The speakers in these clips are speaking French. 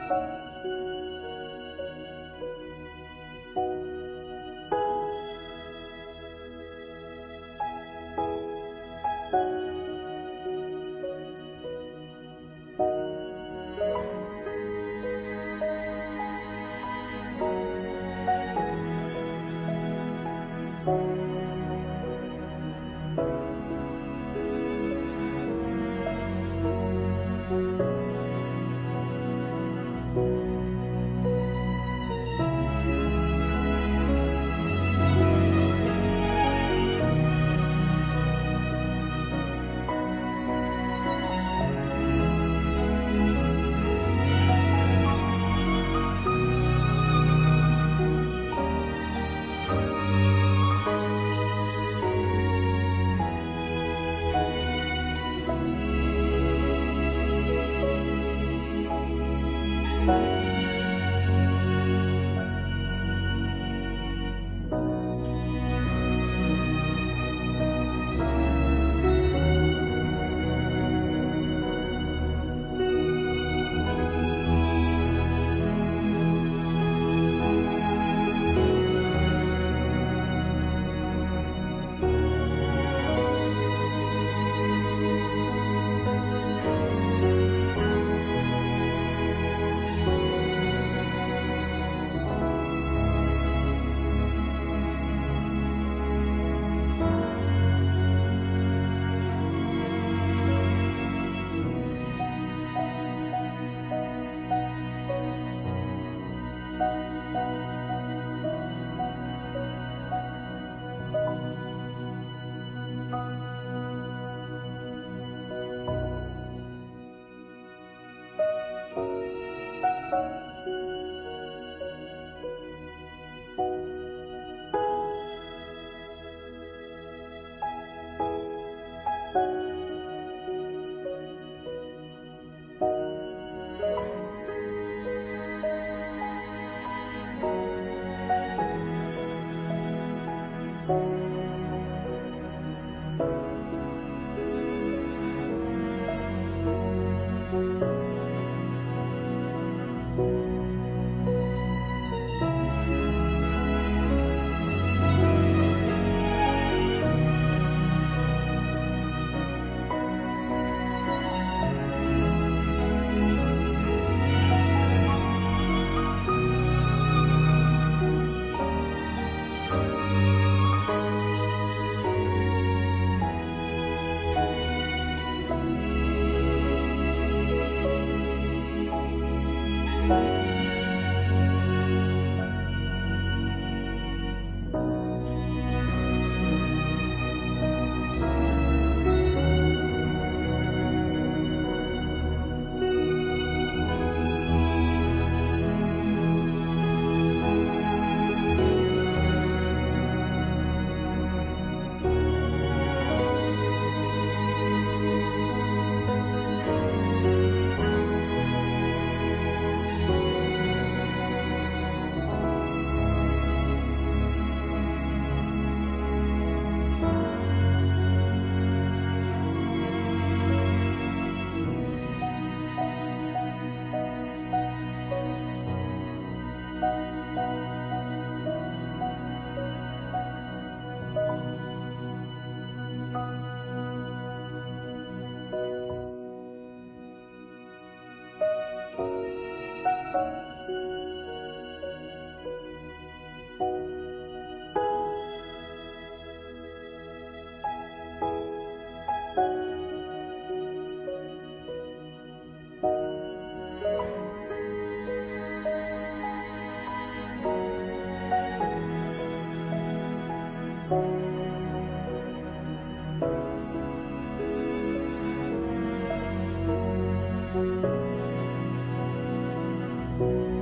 Thank you.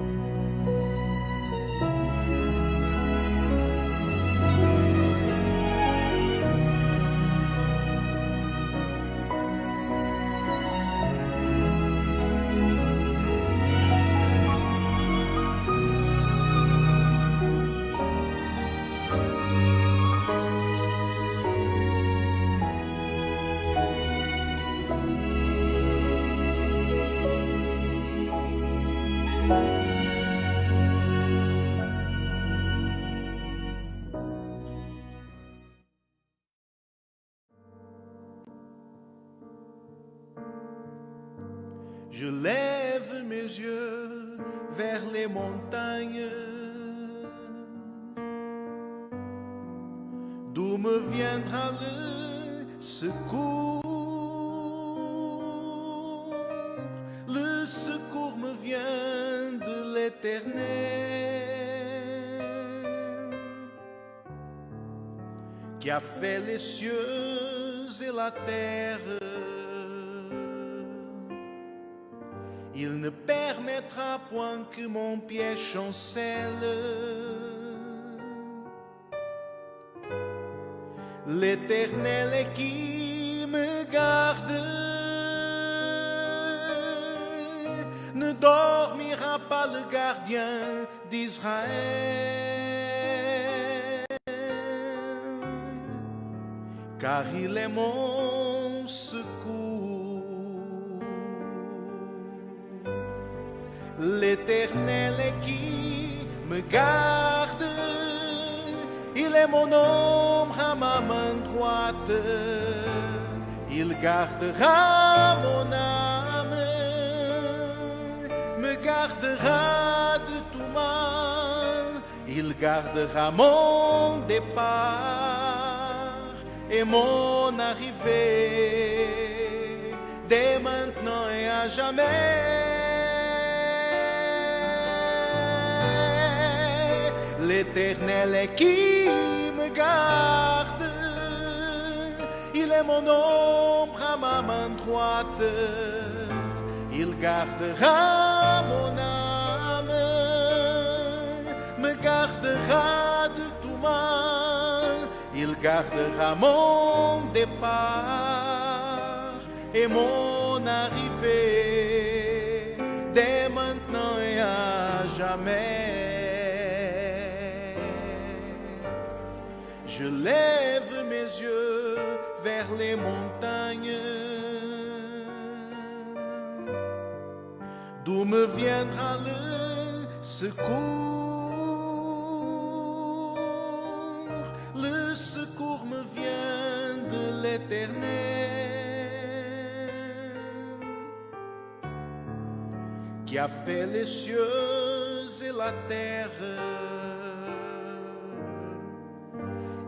Je lève mes yeux vers les montagnes, d'où me viendra le secours. Le secours me vient de l'Éternel, qui a fait les cieux et la terre. Il ne permettra point que mon pied chancelle. L'Éternel est qui me garde, ne dormira pas le gardien d'Israël, car il est mon secours. L'Éternel est qui me garde, il est mon ombre à ma main droite. Il gardera mon âme, me gardera de tout mal. Il gardera mon départ et mon arrivée, dès maintenant et à jamais. L'Éternel est qui me garde, il est mon ombre à ma main droite. Il gardera mon âme, me gardera de tout mal. Il gardera mon départ et mon arrivée, dès maintenant et à jamais. Je lève mes yeux vers les montagnes, d'où me viendra le secours. Le secours me vient de l'Éternel, qui a fait les cieux et la terre.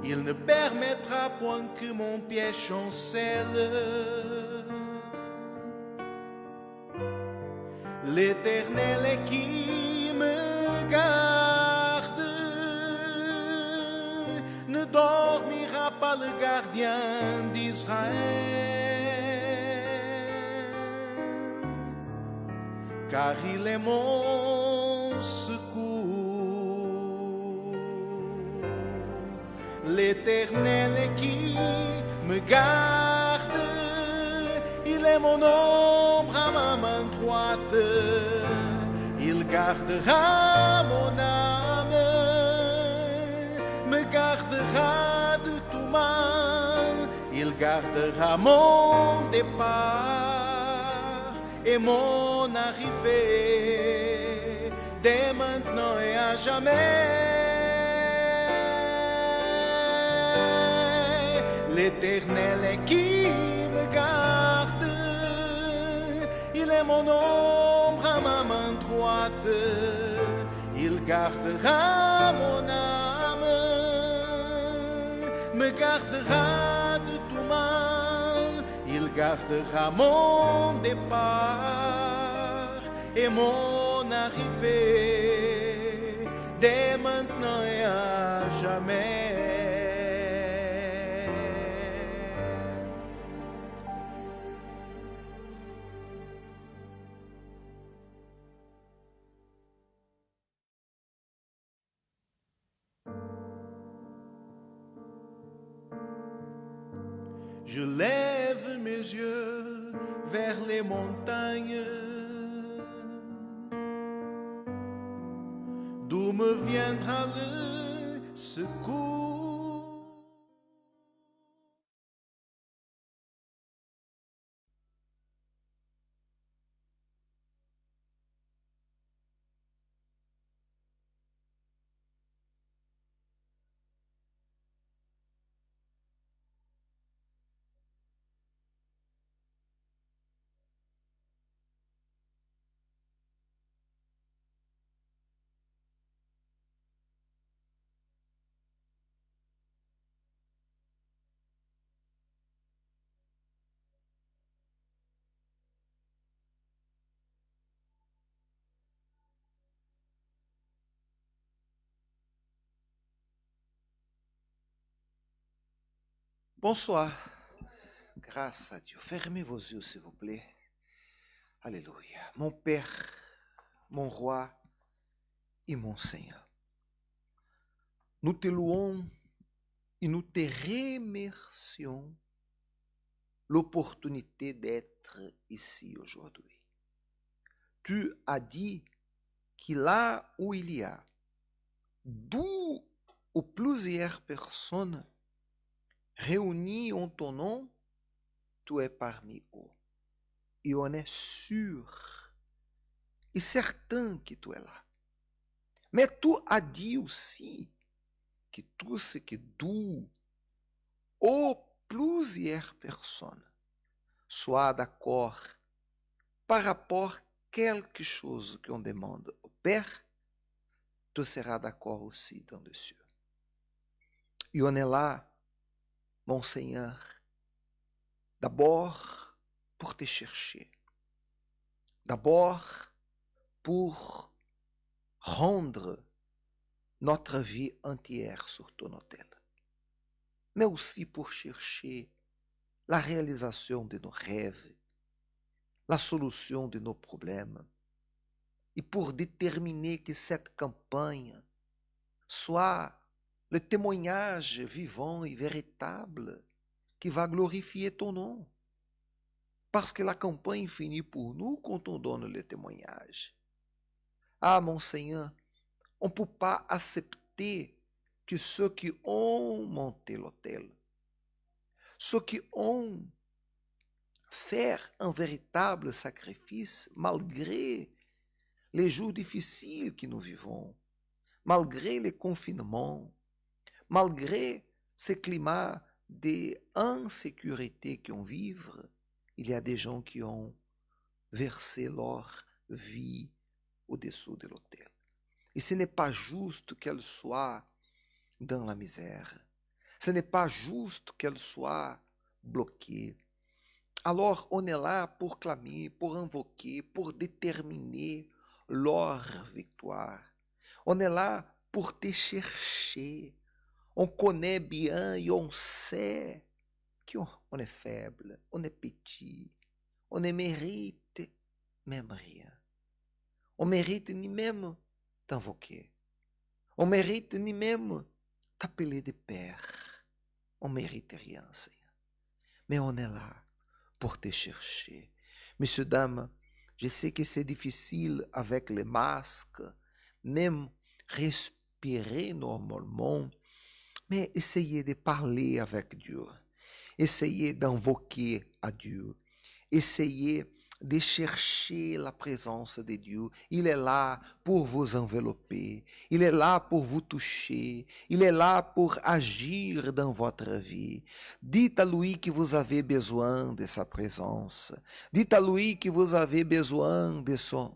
Il ne permettra point que mon pied chancelle. L'Éternel est qui me garde, ne dormira pas le gardien d'Israël, car il est mon secours. L'Éternel est qui me garde, il est mon ombre à ma main droite. Il gardera mon âme, me gardera de tout mal. Il gardera mon départ et mon arrivée, dès maintenant et à jamais. L'Éternel est qui me garde, il est mon ombre à ma main droite. Il gardera mon âme, me gardera de tout mal. Il gardera mon départ et mon arrivée, dès maintenant et à jamais. Je lève mes yeux vers les montagnes, d'où me viendra le secours. Bonsoir. Grâce à Dieu. Fermez vos yeux, s'il vous plaît. Alléluia. Mon Père, mon Roi et mon Seigneur, nous te louons et nous te remercions l'opportunité d'être ici aujourd'hui. Tu as dit que là où il y a deux ou plusieurs personnes réunies en ton nom, tu es parmi eux. Et on est sûr et certain que tu es là. Mais tu as dit aussi que tout ce que deux ou plusieurs personnes soient d'accord par rapport à quelque chose qu'on demande au Père, tu seras d'accord aussi dans les cieux. Et on est là, mon Seigneur, d'abord pour te chercher, d'abord pour rendre notre vie entière sur ton autel, mais aussi pour chercher la réalisation de nos rêves, la solution de nos problèmes, et pour déterminer que cette campagne soit le témoignage vivant et véritable qui va glorifier ton nom. Parce que la campagne finit pour nous quand on donne le témoignage. Ah, mon Seigneur, on ne peut pas accepter que ceux qui ont monté l'autel, ceux qui ont fait un véritable sacrifice malgré les jours difficiles que nous vivons, malgré les confinements, malgré ce climat d'insécurité qu'on vit, il y a des gens qui ont versé leur vie au-dessous de l'autel. Et ce n'est pas juste qu'elle soit dans la misère. Ce n'est pas juste qu'elle soit bloquée. Alors on est là pour clamer, pour invoquer, pour déterminer leur victoire. On est là pour te chercher. On connaît bien et on sait qu'on est faible, on est petit, on ne mérite même rien. On mérite ni même t'invoquer. On mérite ni même t'appeler de Père. On mérite rien, Seigneur. Mais on est là pour te chercher. Messieurs, dames, je sais que c'est difficile avec les masques, même respirer normalement, mais essayez de parler avec Dieu. Essayez d'invoquer à Dieu. Essayez de chercher la présence de Dieu. Il est là pour vous envelopper. Il est là pour vous toucher. Il est là pour agir dans votre vie. Dites à lui que vous avez besoin de sa présence. Dites à lui que vous avez besoin de son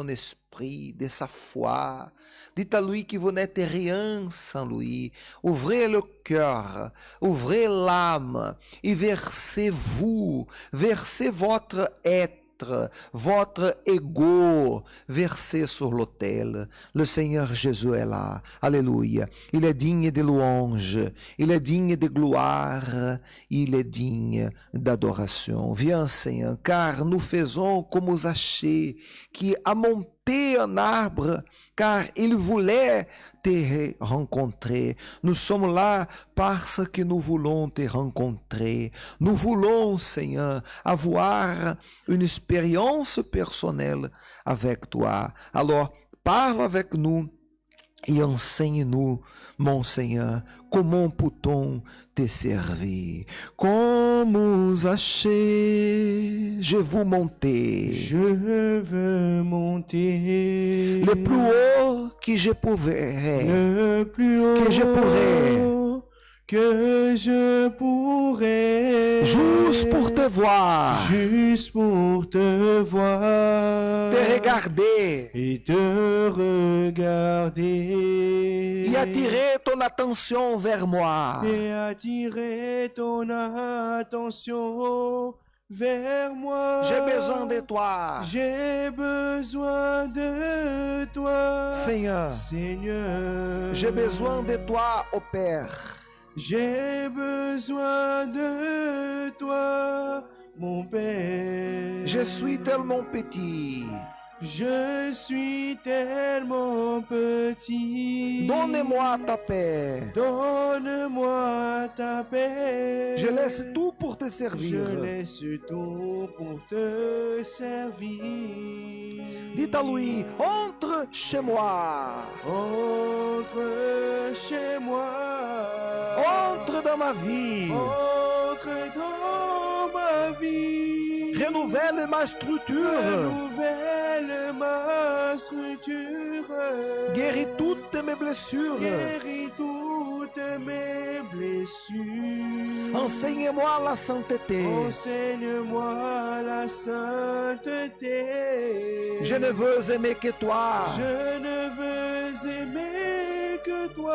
esprit, de sa foi. Dites à lui que vous n'êtes rien sans lui. Ouvrez le cœur, ouvrez l'âme et versez-vous, versez votre être, votre ego, versez sur l'autel. Le Seigneur Jésus est là. Alléluia. Il est digne de louange, il est digne de gloire, il est digne d'adoration. Viens, Seigneur, car nous faisons comme Zachée, qui a monté un arbre, car il voulait te rencontrer. Nous sommes là parce que nous voulons te rencontrer. Nous voulons, Seigneur, avoir une expérience personnelle avec toi. Alors, parle avec nous et enseigne-nous, mon Seigneur, comment peut-on te servir. Comme Zachée, je veux monter. Je veux monter. Le plus haut que je pourrais. Le plus haut que je pourrais. Que je pourrais. Juste pour te voir. Juste pour te voir. Te regarder. Et te regarder. Et attirer ton attention vers moi. Et attirer ton attention vers moi. J'ai besoin de toi. J'ai besoin de toi. Seigneur. Seigneur. J'ai besoin de toi, ô Père. J'ai besoin de toi, mon Père. Je suis tellement petit. Je suis tellement petit. Donne-moi ta paix. Donne-moi ta paix. Je laisse tout pour te Je servir. laisse tout pour te servir. Dites à lui, entre chez moi. Entre chez moi. Entre dans ma vie. Entre dans ma vie. Renouvelle ma structure. Renouvelle ma structure. Guéris toutes mes blessures. Guéris toutes mes blessures. Enseigne-moi la sainteté. Enseigne-moi la sainteté. Je ne veux aimer que toi. Je ne veux aimer que toi,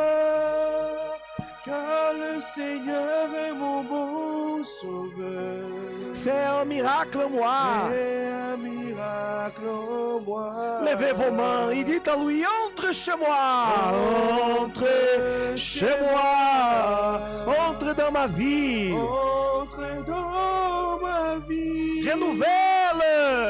car le Seigneur est mon bon sauveur. Fais un miracle en moi. Fais un miracle en moi. Levez vos mains et dites à lui, entre chez moi. Entre chez moi. Entre dans ma vie. Entre dans ma vie. Renouvelle.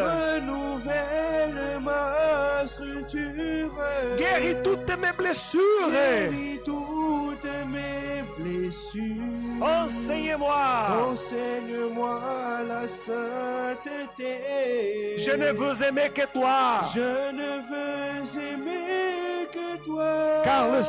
Renouvelle ma structure. Guéris toutes mes blessures. Guéris toutes mes blessures. Enseigne-moi. Enseigne-moi la sainteté. Je ne veux aimer que toi. Je ne veux aimer que toi. Car le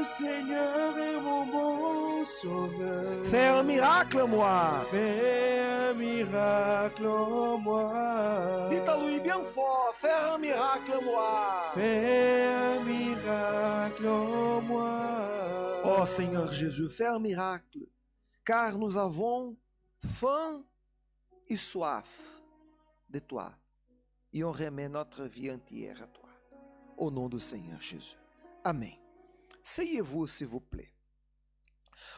Seigneur est mon bon sauveur. fait un miracle en moi. Fais un miracle en moi. Dites à lui bien fort, fais un miracle en moi. Fais un miracle en moi. Oh Seigneur Jésus, fais un miracle, car nous avons faim et soif de toi, et on remet notre vie entière à toi. Au nom du Seigneur Jésus. Amen. Asseyez-vous, s'il vous plaît.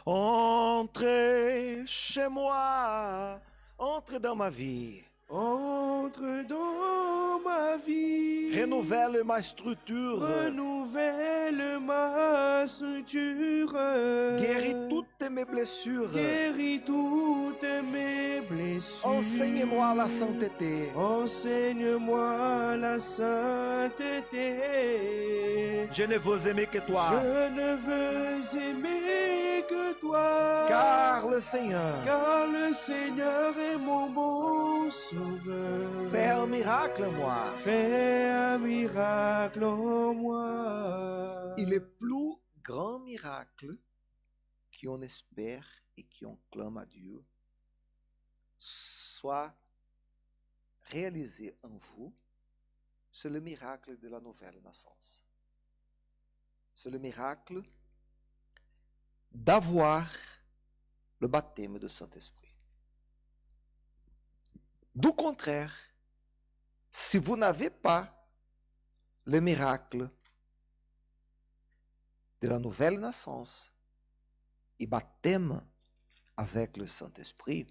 Entrez chez moi, entre dans ma vie. Entre dans ma vie. Renouvelle ma structure. Renouvelle ma structure. Guéris toutes mes blessures. Guéris toutes mes blessures. Enseigne-moi la sainteté. Enseigne-moi la sainteté. Je ne veux aimer que toi. Je ne veux aimer que toi. Car le Seigneur est mon bon sauveur. fait un miracle en moi. Fais un miracle en moi. Et le plus grand miracle qu'on espère et qu'on clame à Dieu soit réalisé en vous, c'est le miracle de la nouvelle naissance. C'est le miracle d'avoir le baptême du Saint-Esprit. Du contraire, si vous n'avez pas le miracle de la nouvelle naissance et baptême avec le Saint-Esprit,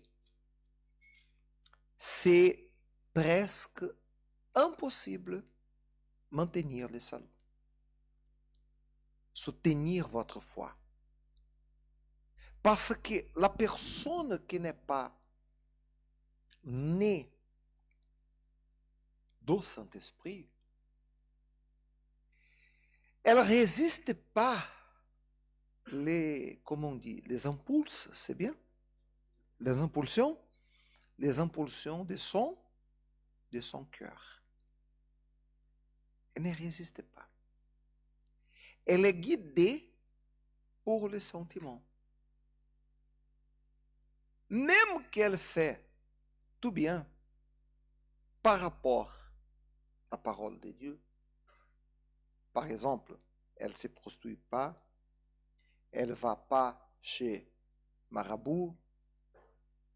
c'est presque impossible maintenir le salut, soutenir votre foi. Parce que la personne qui n'est pas née du Saint-Esprit, elle ne résiste pas les impulses, c'est bien? Les impulsions de son cœur. Elle ne résiste pas. Elle est guidée pour les sentiments. Même qu'elle fait tout bien par rapport à la parole de Dieu. Par exemple, elle ne se prostitue pas, elle ne va pas chez marabout,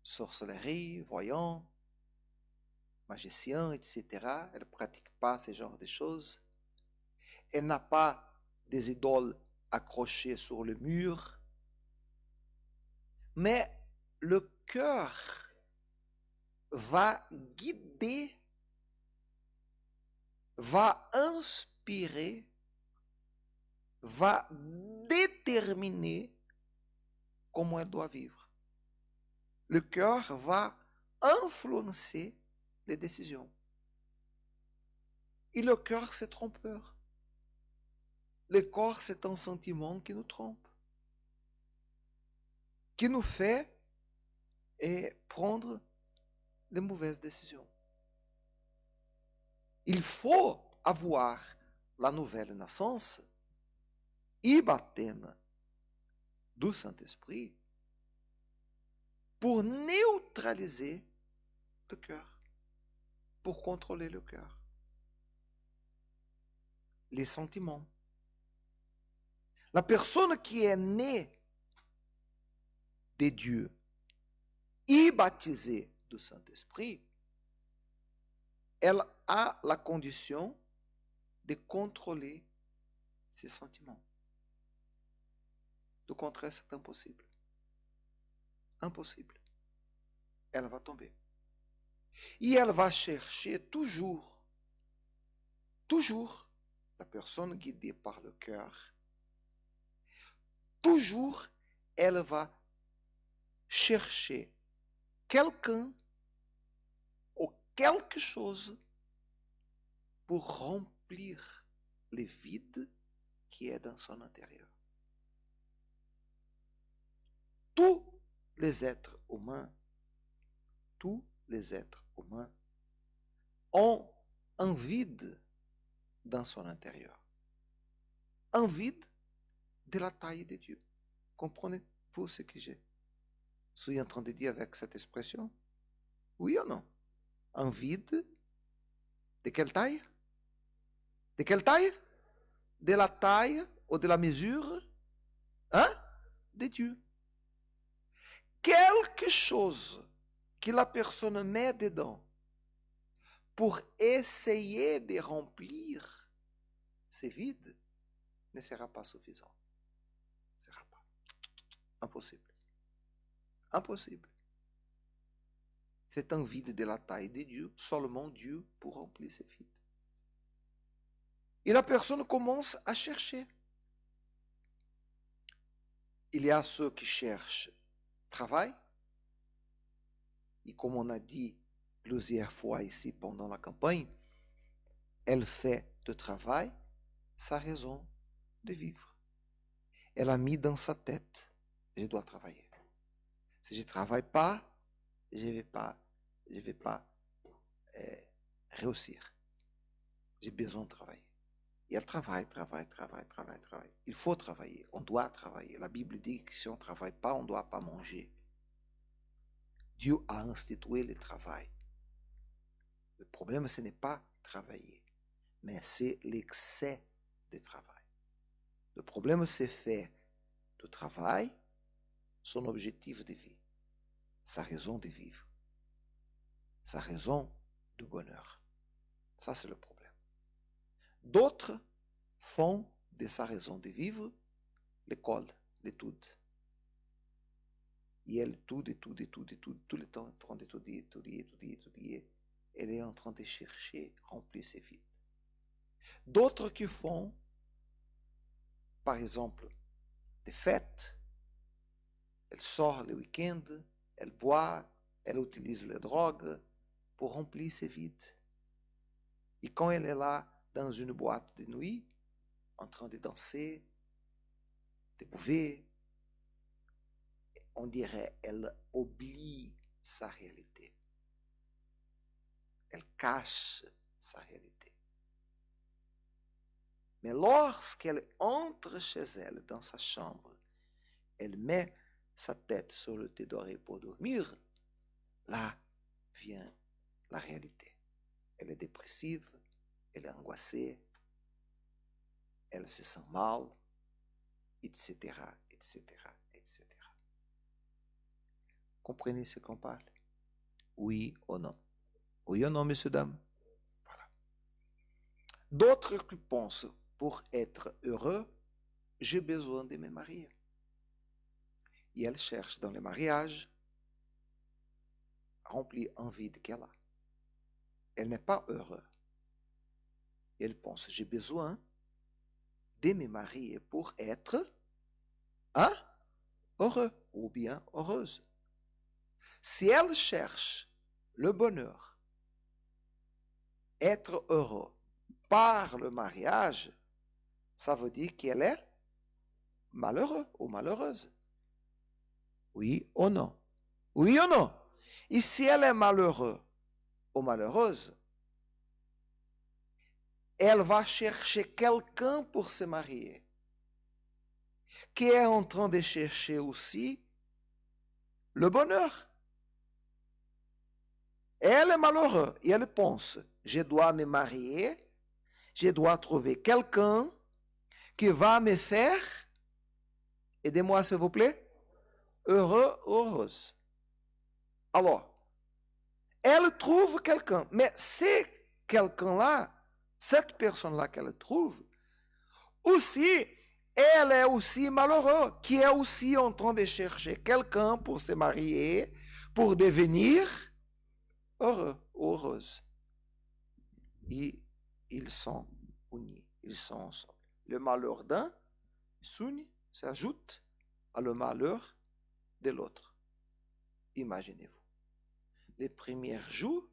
sorcellerie, voyant, magicien, etc. Elle ne pratique pas ce genre de choses. Elle n'a pas des idoles accrochées sur le mur. Mais le cœur va guider, va inspirer, va déterminer déterminer comment elle doit vivre. Le cœur va influencer les décisions. Et le cœur, c'est trompeur. Le corps, c'est un sentiment qui nous trompe, qui nous fait prendre de mauvaises décisions. Il faut avoir la nouvelle naissance e baptême do Saint-Esprit pour neutraliser le cœur, pour contrôler le cœur, les sentiments. La personne qui est née de Dieu et baptisée du Saint-Esprit, elle a la condition de contrôler ses sentiments. Du contraire, c'est impossible. Impossible. Elle va tomber. Et elle va chercher toujours, la personne guidée par le cœur, toujours, elle va chercher quelqu'un ou quelque chose pour remplir le vide qui est dans son intérieur. Tous les êtres humains ont un vide dans son intérieur. Un vide de la taille de Dieu. Comprenez-vous ce que je suis en train de dire avec cette expression? Oui ou non? Un vide de quelle taille? De quelle taille? De la taille ou de la mesure de Dieu. Quelque chose que la personne met dedans pour essayer de remplir ce vide ne sera pas suffisant. Ne sera pas. Impossible. Impossible. C'est un vide de la taille de Dieu, seulement Dieu pour remplir ce vide. Et la personne commence à chercher. Il y a ceux qui cherchent travail. Et comme on a dit plusieurs fois ici pendant la campagne, elle fait de travail sa raison de vivre. Elle a mis dans sa tête, je dois travailler. Si je ne travaille pas, je ne vais pas réussir. J'ai besoin de travailler. Et elle travaille. Il faut travailler, on doit travailler. La Bible dit que si on ne travaille pas, on ne doit pas manger. Dieu a institué le travail. Le problème, ce n'est pas travailler, mais c'est l'excès de travail. Le problème, c'est faire du travail son objectif de vie, sa raison de vivre, sa raison de bonheur. Ça, c'est le problème. D'autres font de sa raison de vivre l'école, l'étude. Et elle étudie, tout le temps en train d'étudier. Elle est en train de chercher, remplir ses vides. D'autres qui font, par exemple, des fêtes, elle sort le week-end, elle boit, elle utilise les drogues pour remplir ses vides. Et quand elle est là, dans une boîte de nuit, en train de danser, de bouver, on dirait elle oublie sa réalité. Elle cache sa réalité. Mais lorsqu'elle entre chez elle, dans sa chambre, elle met sa tête sur le thé doré pour dormir, là vient la réalité. Elle est dépressive, elle est angoissée, elle se sent mal, etc. Comprenez ce qu'on parle? Oui ou non? Oui ou non, messieurs, dames? Voilà. D'autres qui pensent, pour être heureux, j'ai besoin de me marier. Et elle cherche dans le mariage à remplir un vide qu'elle a. Elle n'est pas heureuse. Elle pense, j'ai besoin de me marier pour être hein, heureux ou bien heureuse. Si elle cherche le bonheur, être heureux par le mariage, ça veut dire qu'elle est malheureux ou malheureuse. Oui ou non? Oui ou non? Et si elle est malheureuse ou malheureuse, elle va chercher quelqu'un pour se marier, qui est en train de chercher aussi le bonheur. Elle est malheureuse et elle pense, je dois me marier, je dois trouver quelqu'un qui va me faire, aidez-moi s'il vous plaît, heureux, heureuse. Alors, elle trouve quelqu'un, mais c'est quelqu'un-là, cette personne-là qu'elle trouve, aussi, elle est aussi malheureuse, qui est aussi en train de chercher quelqu'un pour se marier, pour devenir heureux, heureuse. Et ils sont unis, ils sont ensemble. Le malheur d'un s'unit, s'ajoute à le malheur de l'autre. Imaginez-vous. Les premiers jours,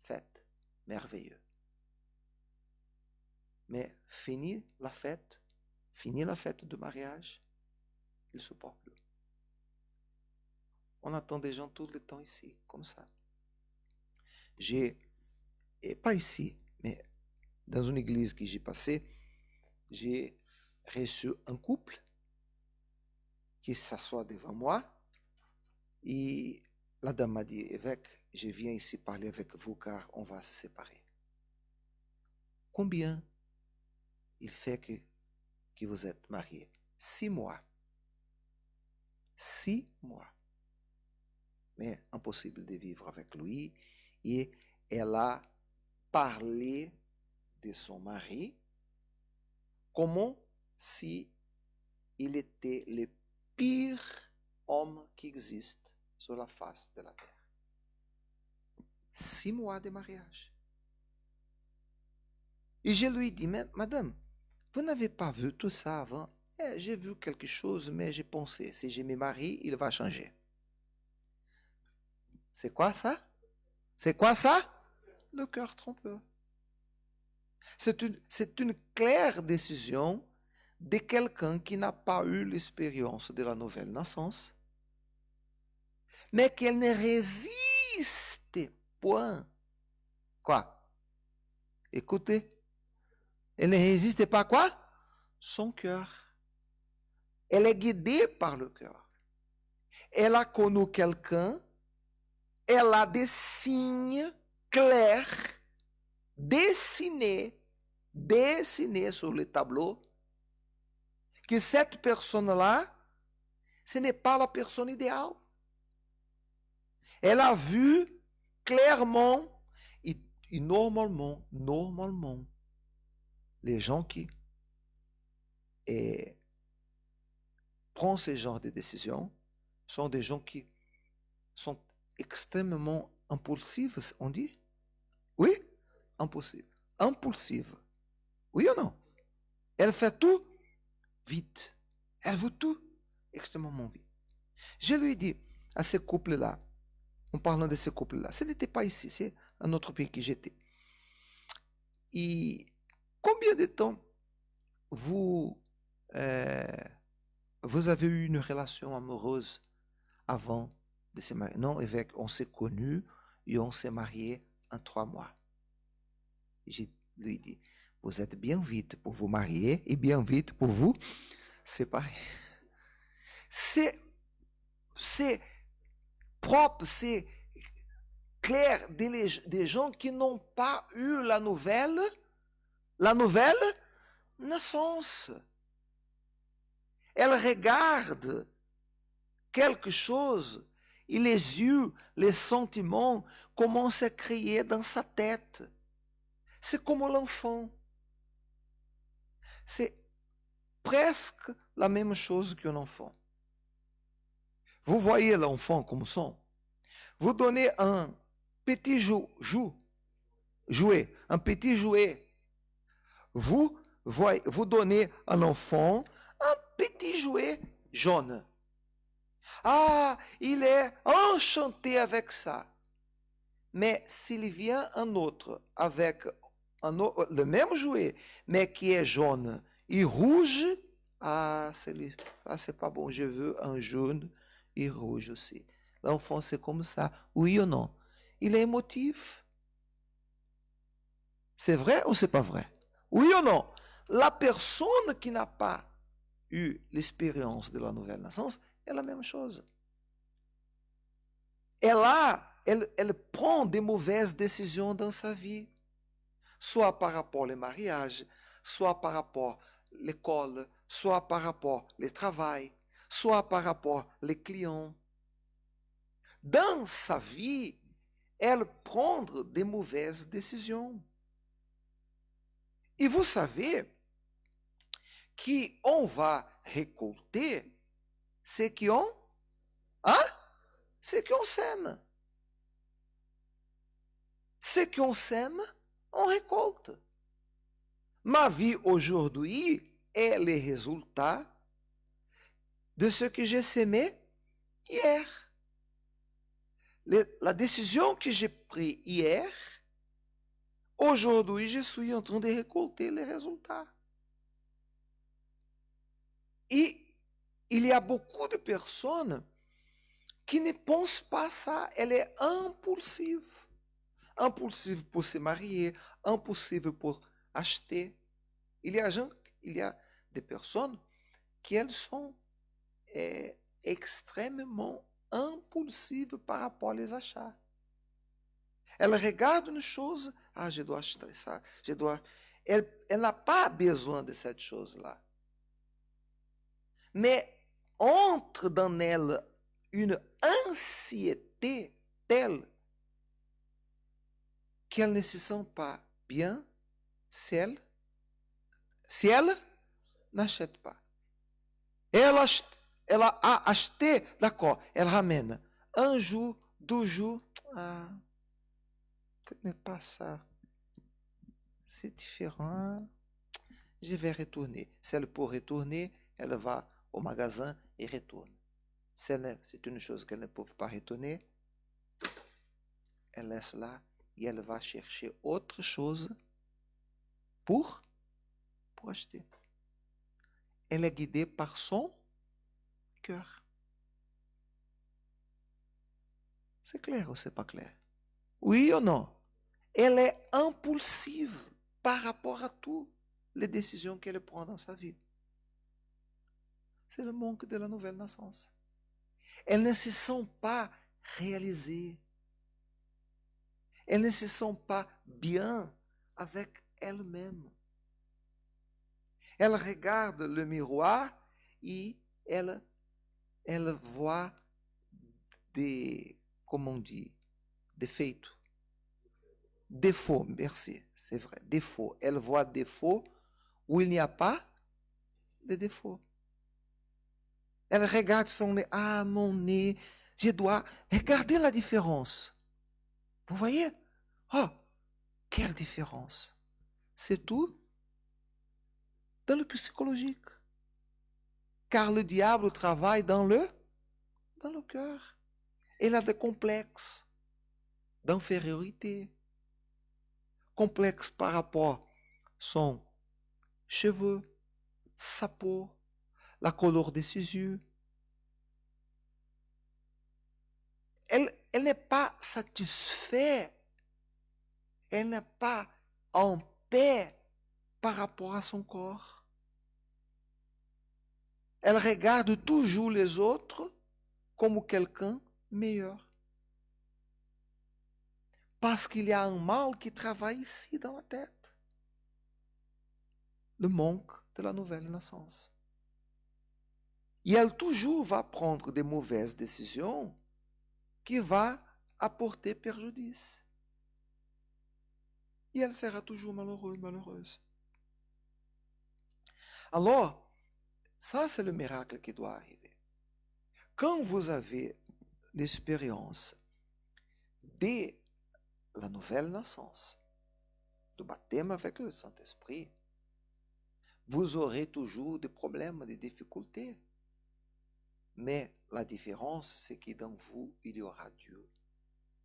fête, merveilleux. Mais fini la fête de mariage, il ne se porte plus. On attend des gens tout le temps ici, comme ça. Et pas ici, mais dans une église que j'ai passée, j'ai reçu un couple qui s'assoit devant moi et la dame m'a dit, évêque, je viens ici parler avec vous car on va se séparer. Combien il fait que vous êtes mariés? 6 mois. 6 mois. Mais impossible de vivre avec lui. Et elle a parlé de son mari comme si il était le pire homme qui existe sur la face de la terre. 6 mois de mariage. Et je lui dis, mais madame, vous n'avez pas vu tout ça avant? J'ai vu quelque chose, mais j'ai pensé, si je me marie, il va changer. C'est quoi ça? C'est quoi ça? Le cœur trompeur. C'est une claire décision de quelqu'un qui n'a pas eu l'expérience de la nouvelle naissance, mais qu'elle ne résiste point. Quoi? Écoutez. Elle ne résiste pas à quoi? Son cœur. Elle est guidée par le cœur. Elle a connu quelqu'un, elle a des signes clairs dessinés sur le tableau, que cette personne-là, ce n'est pas la personne idéale. Elle a vu clairement et normalement, les gens qui prennent ce genre de décisions sont des gens qui sont extrêmement impulsifs, on dit? Oui? Impulsive. Oui ou non? Elle fait tout vite. Elle veut tout extrêmement vite. Je lui dis à ce couple-là, en parlant de ce couple-là, ce n'était pas ici, c'est un autre pays que j'étais. Et combien de temps vous avez eu une relation amoureuse avant de se marier? Non, évêque, on s'est connus et on s'est marié en 3 mois. Je lui dis, vous êtes bien vite pour vous marier et bien vite pour vous séparer. C'est propre, c'est clair des gens qui n'ont pas eu la nouvelle naissance. Elle regarde quelque chose et les yeux, les sentiments commencent à crier dans sa tête. C'est comme l'enfant. C'est presque la même chose qu'un enfant. Vous voyez l'enfant comme ça. Vous donnez un petit jouet, un petit jouet. Vous vous donnez à un enfant un petit jouet jaune. Ah, il est enchanté avec ça. Mais s'il vient un autre avec le même jouet, mais qui est jaune et rouge, ah, c'est pas bon, je veux un jaune et rouge aussi. L'enfant, c'est comme ça, oui ou non? Il est émotif. C'est vrai ou c'est pas vrai? Oui ou non? La personne qui n'a pas eu l'expérience de la nouvelle naissance é a mesma chose. Elle prend des mauvaises décisions dans sa vie, soit par rapport au mariage, soit par rapport à l'école, soit par rapport au travail, soit par rapport aux clients. Dans sa vie, elle prend des mauvaises décisions. E vous savez qu'on va récolter ce qu'on, hein? Ce qu'on sème. Ce qu'on sème, on récolte. Ma vie aujourd'hui est le résultat de ce que j'ai semé hier. La décision que j'ai prise hier, aujourd'hui, je suis en train de récolter les résultats. E il y a beaucoup de personnes qui ne pensent pas ça. Elle est impulsive. Impulsive pour se marier, impulsive pour acheter. Il y a des personnes qui elles sont extrêmement impulsives par rapport aos achats. Ela regarde une chose, ah, je dois acheter ça, elle n'a pas besoin de cette chose-là. Mais entre dans elle une anxiété telle qu'elle ne se sent pas bien si elle n'achète pas. Ela a acheté, d'accord, elle ramène un jour, 2 jours, ah, mais pas ça. C'est différent. Je vais retourner. Si elle peut retourner, elle va au magasin et retourne. C'est une chose qu'elle ne peut pas retourner, elle laisse là et elle va chercher autre chose pour acheter. Elle est guidée par son cœur. C'est clair ou c'est pas clair? Oui ou non? Elle est impulsive par rapport à toutes les décisions qu'elle prend dans sa vie. C'est le manque de la nouvelle naissance. Elle ne se sent pas réalisée. Elle ne se sent pas bien avec elle-même. Elle regarde le miroir et elle voit des, comment on dit, défauts. Défauts, merci, c'est vrai, défauts. Elle voit défauts où il n'y a pas de défauts. Elle regarde son nez, ah, mon nez, je dois regarder la différence. Vous voyez? Oh, quelle différence! C'est tout dans le psychologique. Car le diable travaille dans le cœur. Il a des complexes d'infériorité. Complexe par rapport à son cheveux, sa peau, la couleur de ses yeux. Elle n'est pas satisfaite. Elle n'est pas en paix par rapport à son corps. Elle regarde toujours les autres comme quelqu'un meilleur. Parce qu'il y a un mal qui travaille ici dans la tête. Le manque de la nouvelle naissance. Et elle toujours va prendre des mauvaises décisions qui vont apporter préjudice. Et elle sera toujours malheureuse. Alors, ça c'est le miracle qui doit arriver. Quand vous avez l'expérience de la nouvelle naissance, du baptême avec le Saint-Esprit, vous aurez toujours des problèmes, des difficultés. Mais la différence, c'est que dans vous, il y aura Dieu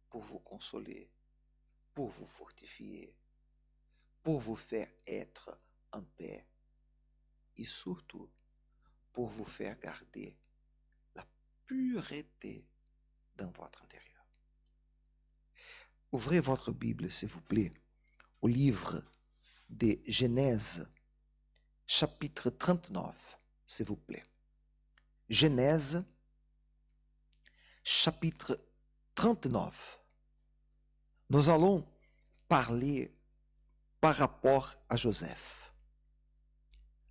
pour vous consoler, pour vous fortifier, pour vous faire être en paix et surtout pour vous faire garder la pureté dans votre intérieur. Ouvrez votre Bible, s'il vous plaît, au livre de Genèse, chapitre 39, s'il vous plaît. Genèse, chapitre 39. Nous allons parler par rapport à Joseph.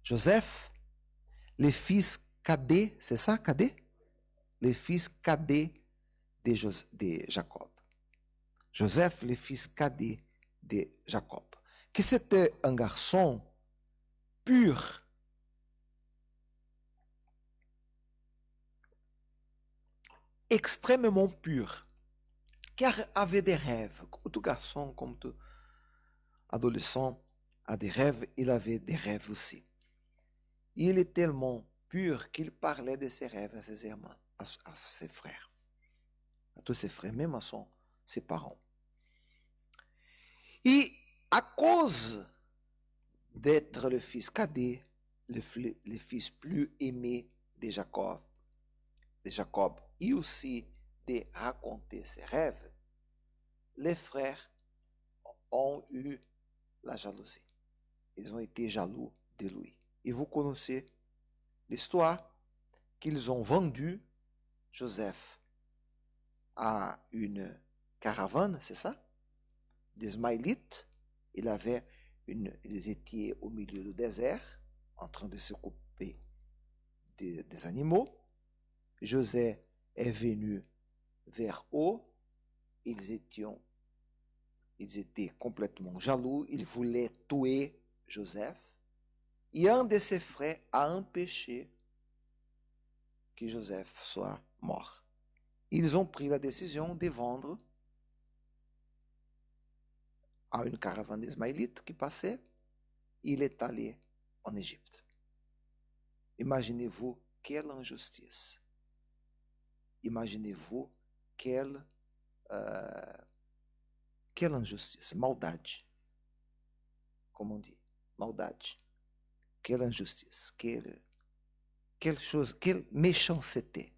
Joseph, le fils cadet, c'est ça, cadet? Le fils cadet de Jacob. Joseph, le fils cadet de Jacob. Que c'était un garçon pur, extrêmement pur, qui avait des rêves. Tout garçon, comme tout adolescent, a des rêves, il avait des rêves aussi. Il est tellement pur qu'il parlait de ses rêves à ses irmãs, à ses frères, à tous ses frères, même à ses parents. Et à cause d'être le fils cadet, le fils plus aimé de Jacob, et aussi de raconter ses rêves, les frères ont eu la jalousie. Ils ont été jaloux de lui. Et vous connaissez l'histoire qu'ils ont vendu Joseph à une caravane, c'est ça? Des Ismaélites. Ils étaient au milieu du désert, en train de se couper des animaux. Joseph est venu vers eux. Ils étaient complètement jaloux. Ils voulaient tuer Joseph. Et un de ses frères a empêché que Joseph soit mort. Ils ont pris la décision de vendre à une caravane d'Ismaélites qui passait. Il est allé en Égypte. Imaginez-vous quelle injustice. Imaginez-vous quelle injustice, maldade. Como on dit, maldade. Quelle injustice, quelle chose, quelle méchanceté.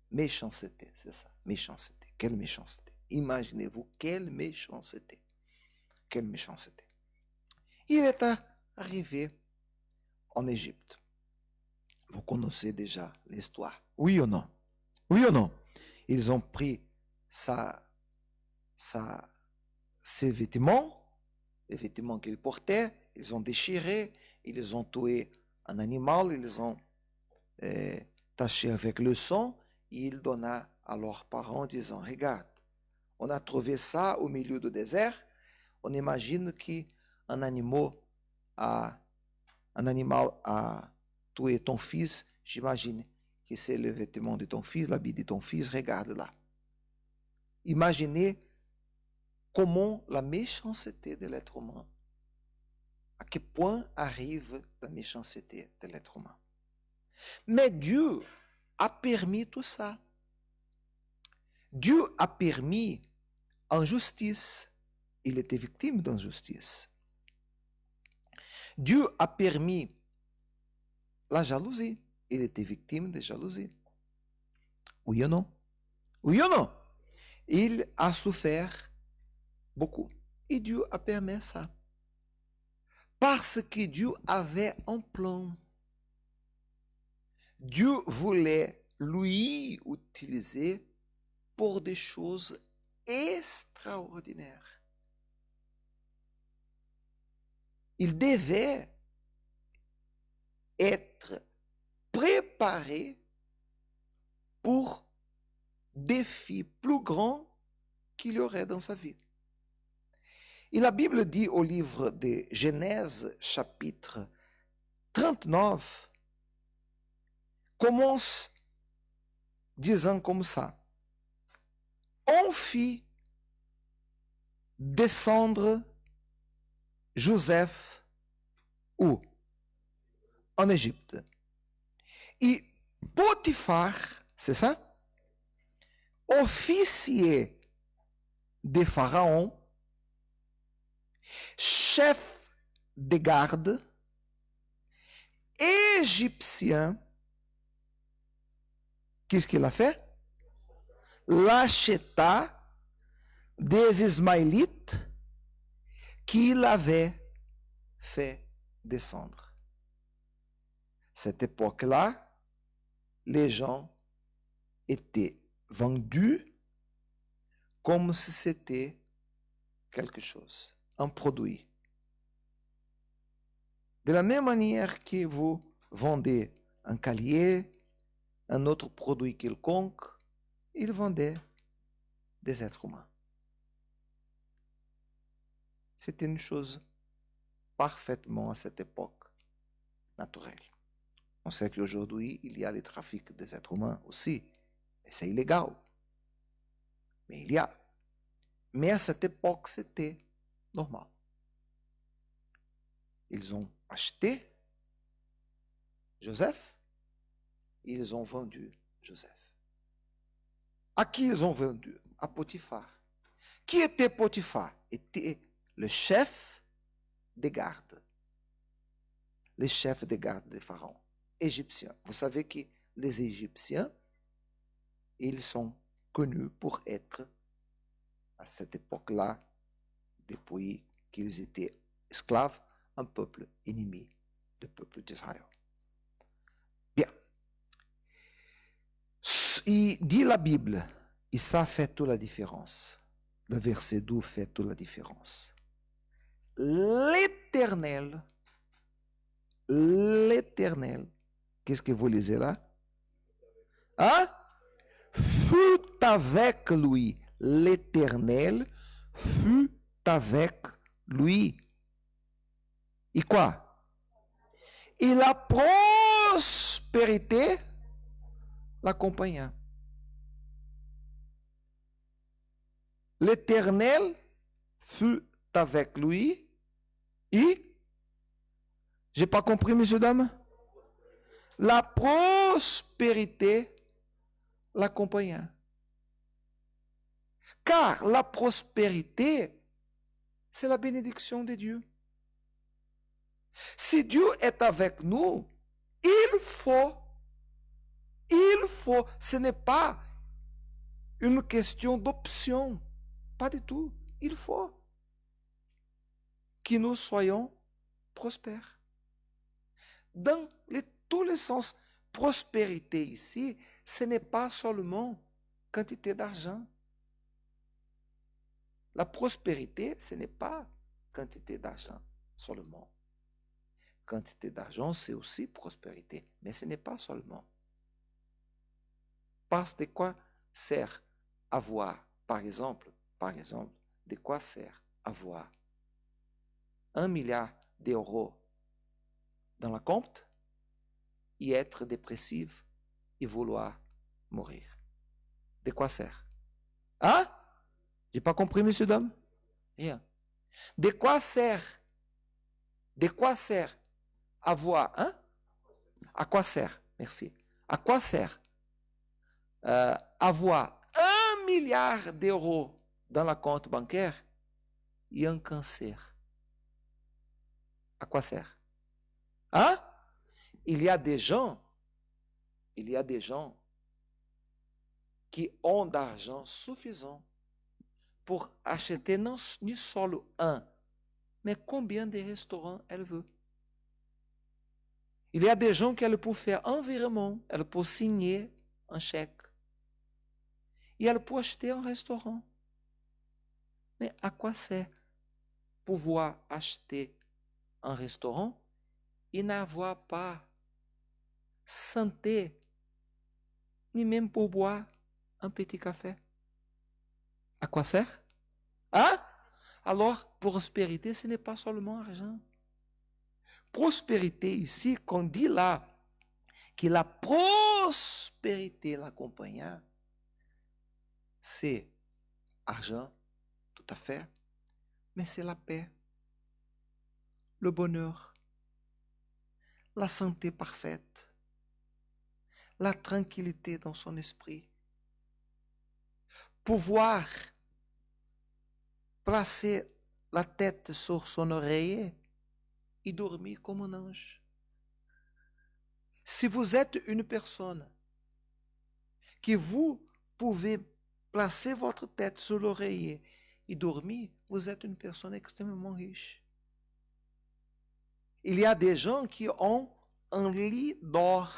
Méchanceté, c'est ça, méchanceté. Quelle méchanceté. Imaginez-vous quelle méchanceté. Quelle méchanceté. Il est arrivé en Égypte. Vous connaissez déjà l'histoire. Oui ou non? Oui ou non? Ils ont pris ses vêtements, les vêtements qu'il portait, ils ont déchiré, ils ont tué un animal, ils ont taché avec le sang, et il donna à leurs parents en disant, regarde, on a trouvé ça au milieu du désert, on imagine qu'un animal a tué ton fils, j'imagine que c'est le vêtement de ton fils, l'habit de ton fils, regarde là. Imaginez comment la méchanceté de l'être humain, à quel point arrive la méchanceté de l'être humain. Mais Dieu a permis tout ça. Dieu a permis injustice. Il était victime d'injustice. Dieu a permis la jalousie. Il était victime de jalousie. Oui ou non? Oui ou non? Il a souffert beaucoup. Et Dieu a permis ça. Parce que Dieu avait un plan. Dieu voulait lui utiliser pour des choses extraordinaires. Il devait être préparé pour des défis plus grands qu'il y aurait dans sa vie. Et la Bible dit au livre de Genèse, chapitre 39, commence disant comme ça, on fit descendre Joseph où? en Égypte. Et Potiphar, c'est ça? Officier de Pharaon, chef de garde, égyptien, qu'est-ce qu'il a fait? L'acheta des Ismaélites qu'il avait fait descendre. Cette époque-là, les gens étaient vendus comme si c'était quelque chose, un produit. De la même manière que vous vendez un collier, un autre produit quelconque, ils vendaient des êtres humains. C'était une chose parfaitement à cette époque naturelle. On sait qu'aujourd'hui, il y a le trafic des êtres humains aussi, et c'est illégal. Mais il y a. Mais à cette époque, c'était normal. Ils ont acheté Joseph, ils ont vendu Joseph. À qui ils ont vendu? À Potiphar. Qui était Potiphar? Était le chef des gardes. Le chef des gardes de Pharaon, égyptien. Vous savez que les Égyptiens, ils sont connus pour être, à cette époque-là, depuis qu'ils étaient esclaves, un peuple ennemi du peuple d'Israël. Bien. Il dit la Bible, et ça fait toute la différence. Le verset 12 fait toute la différence. L'Éternel, qu'est-ce que vous lisez là? Hein? Fut avec lui. L'Éternel fut avec lui. Et quoi? Et la prospérité l'accompagna. L'Éternel fut avec lui. Et, j'ai pas compris, messieurs, dames, la prospérité l'accompagna. Car la prospérité, c'est la bénédiction de Dieu. Si Dieu est avec nous, il faut, ce n'est pas une question d'option, pas du tout, il faut que nous soyons prospères. Dans tous les sens, prospérité ici, ce n'est pas seulement quantité d'argent. La prospérité, ce n'est pas quantité d'argent seulement. Quantité d'argent, c'est aussi prospérité, mais ce n'est pas seulement. Parce de quoi sert avoir, par exemple, de quoi sert avoir 1 milliard d'euros dans la compte et être dépressif et vouloir mourir? De quoi sert? Hein? J'ai pas compris, monsieur, dame? Rien. De quoi sert avoir, hein? À quoi sert? Merci. À quoi sert avoir 1 milliard d'euros dans la compte bancaire et un cancer? À quoi sert? Hein? Il y a des gens qui ont d'argent suffisant pour acheter non ni seulement un, mais combien de restaurants elle veut. Il y a des gens qui elles peuvent faire un virement, elles peuvent signer un chèque et elles peuvent acheter un restaurant. Mais à quoi sert pouvoir acheter un restaurant et n'avoir pas santé, ni même pour boire un petit café? À quoi sert? Hein? Alors, prospérité, ce n'est pas seulement argent. Prospérité ici, qu'on dit là, que la prospérité l'accompagna, c'est argent, tout à fait, mais c'est la paix, le bonheur, la santé parfaite, la tranquillité dans son esprit, pouvoir placer la tête sur son oreiller et dormir comme un ange. Si vous êtes une personne que vous pouvez placer votre tête sur l'oreiller et dormir, vous êtes une personne extrêmement riche. Il y a des gens qui ont un lit d'or.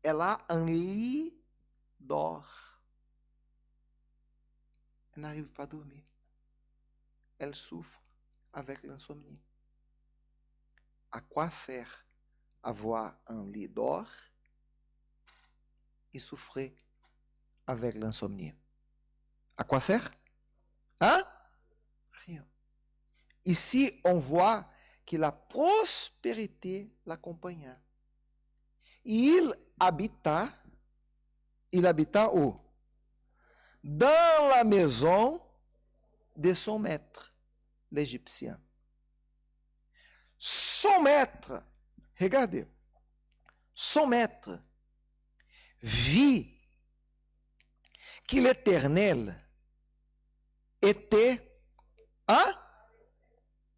Elle a un lit d'or. Elle n'arrive pas à dormir. Elle souffre avec l'insomnie. À quoi sert avoir un lit d'or et souffrir avec l'insomnie? À quoi sert? Hein? Rien. Ici, on voit que la prospérité l'accompagna. Il habita où? Dans la maison de son maître, l'Égyptien. Son maître, regardez, son maître vit que l'Éternel était, hein?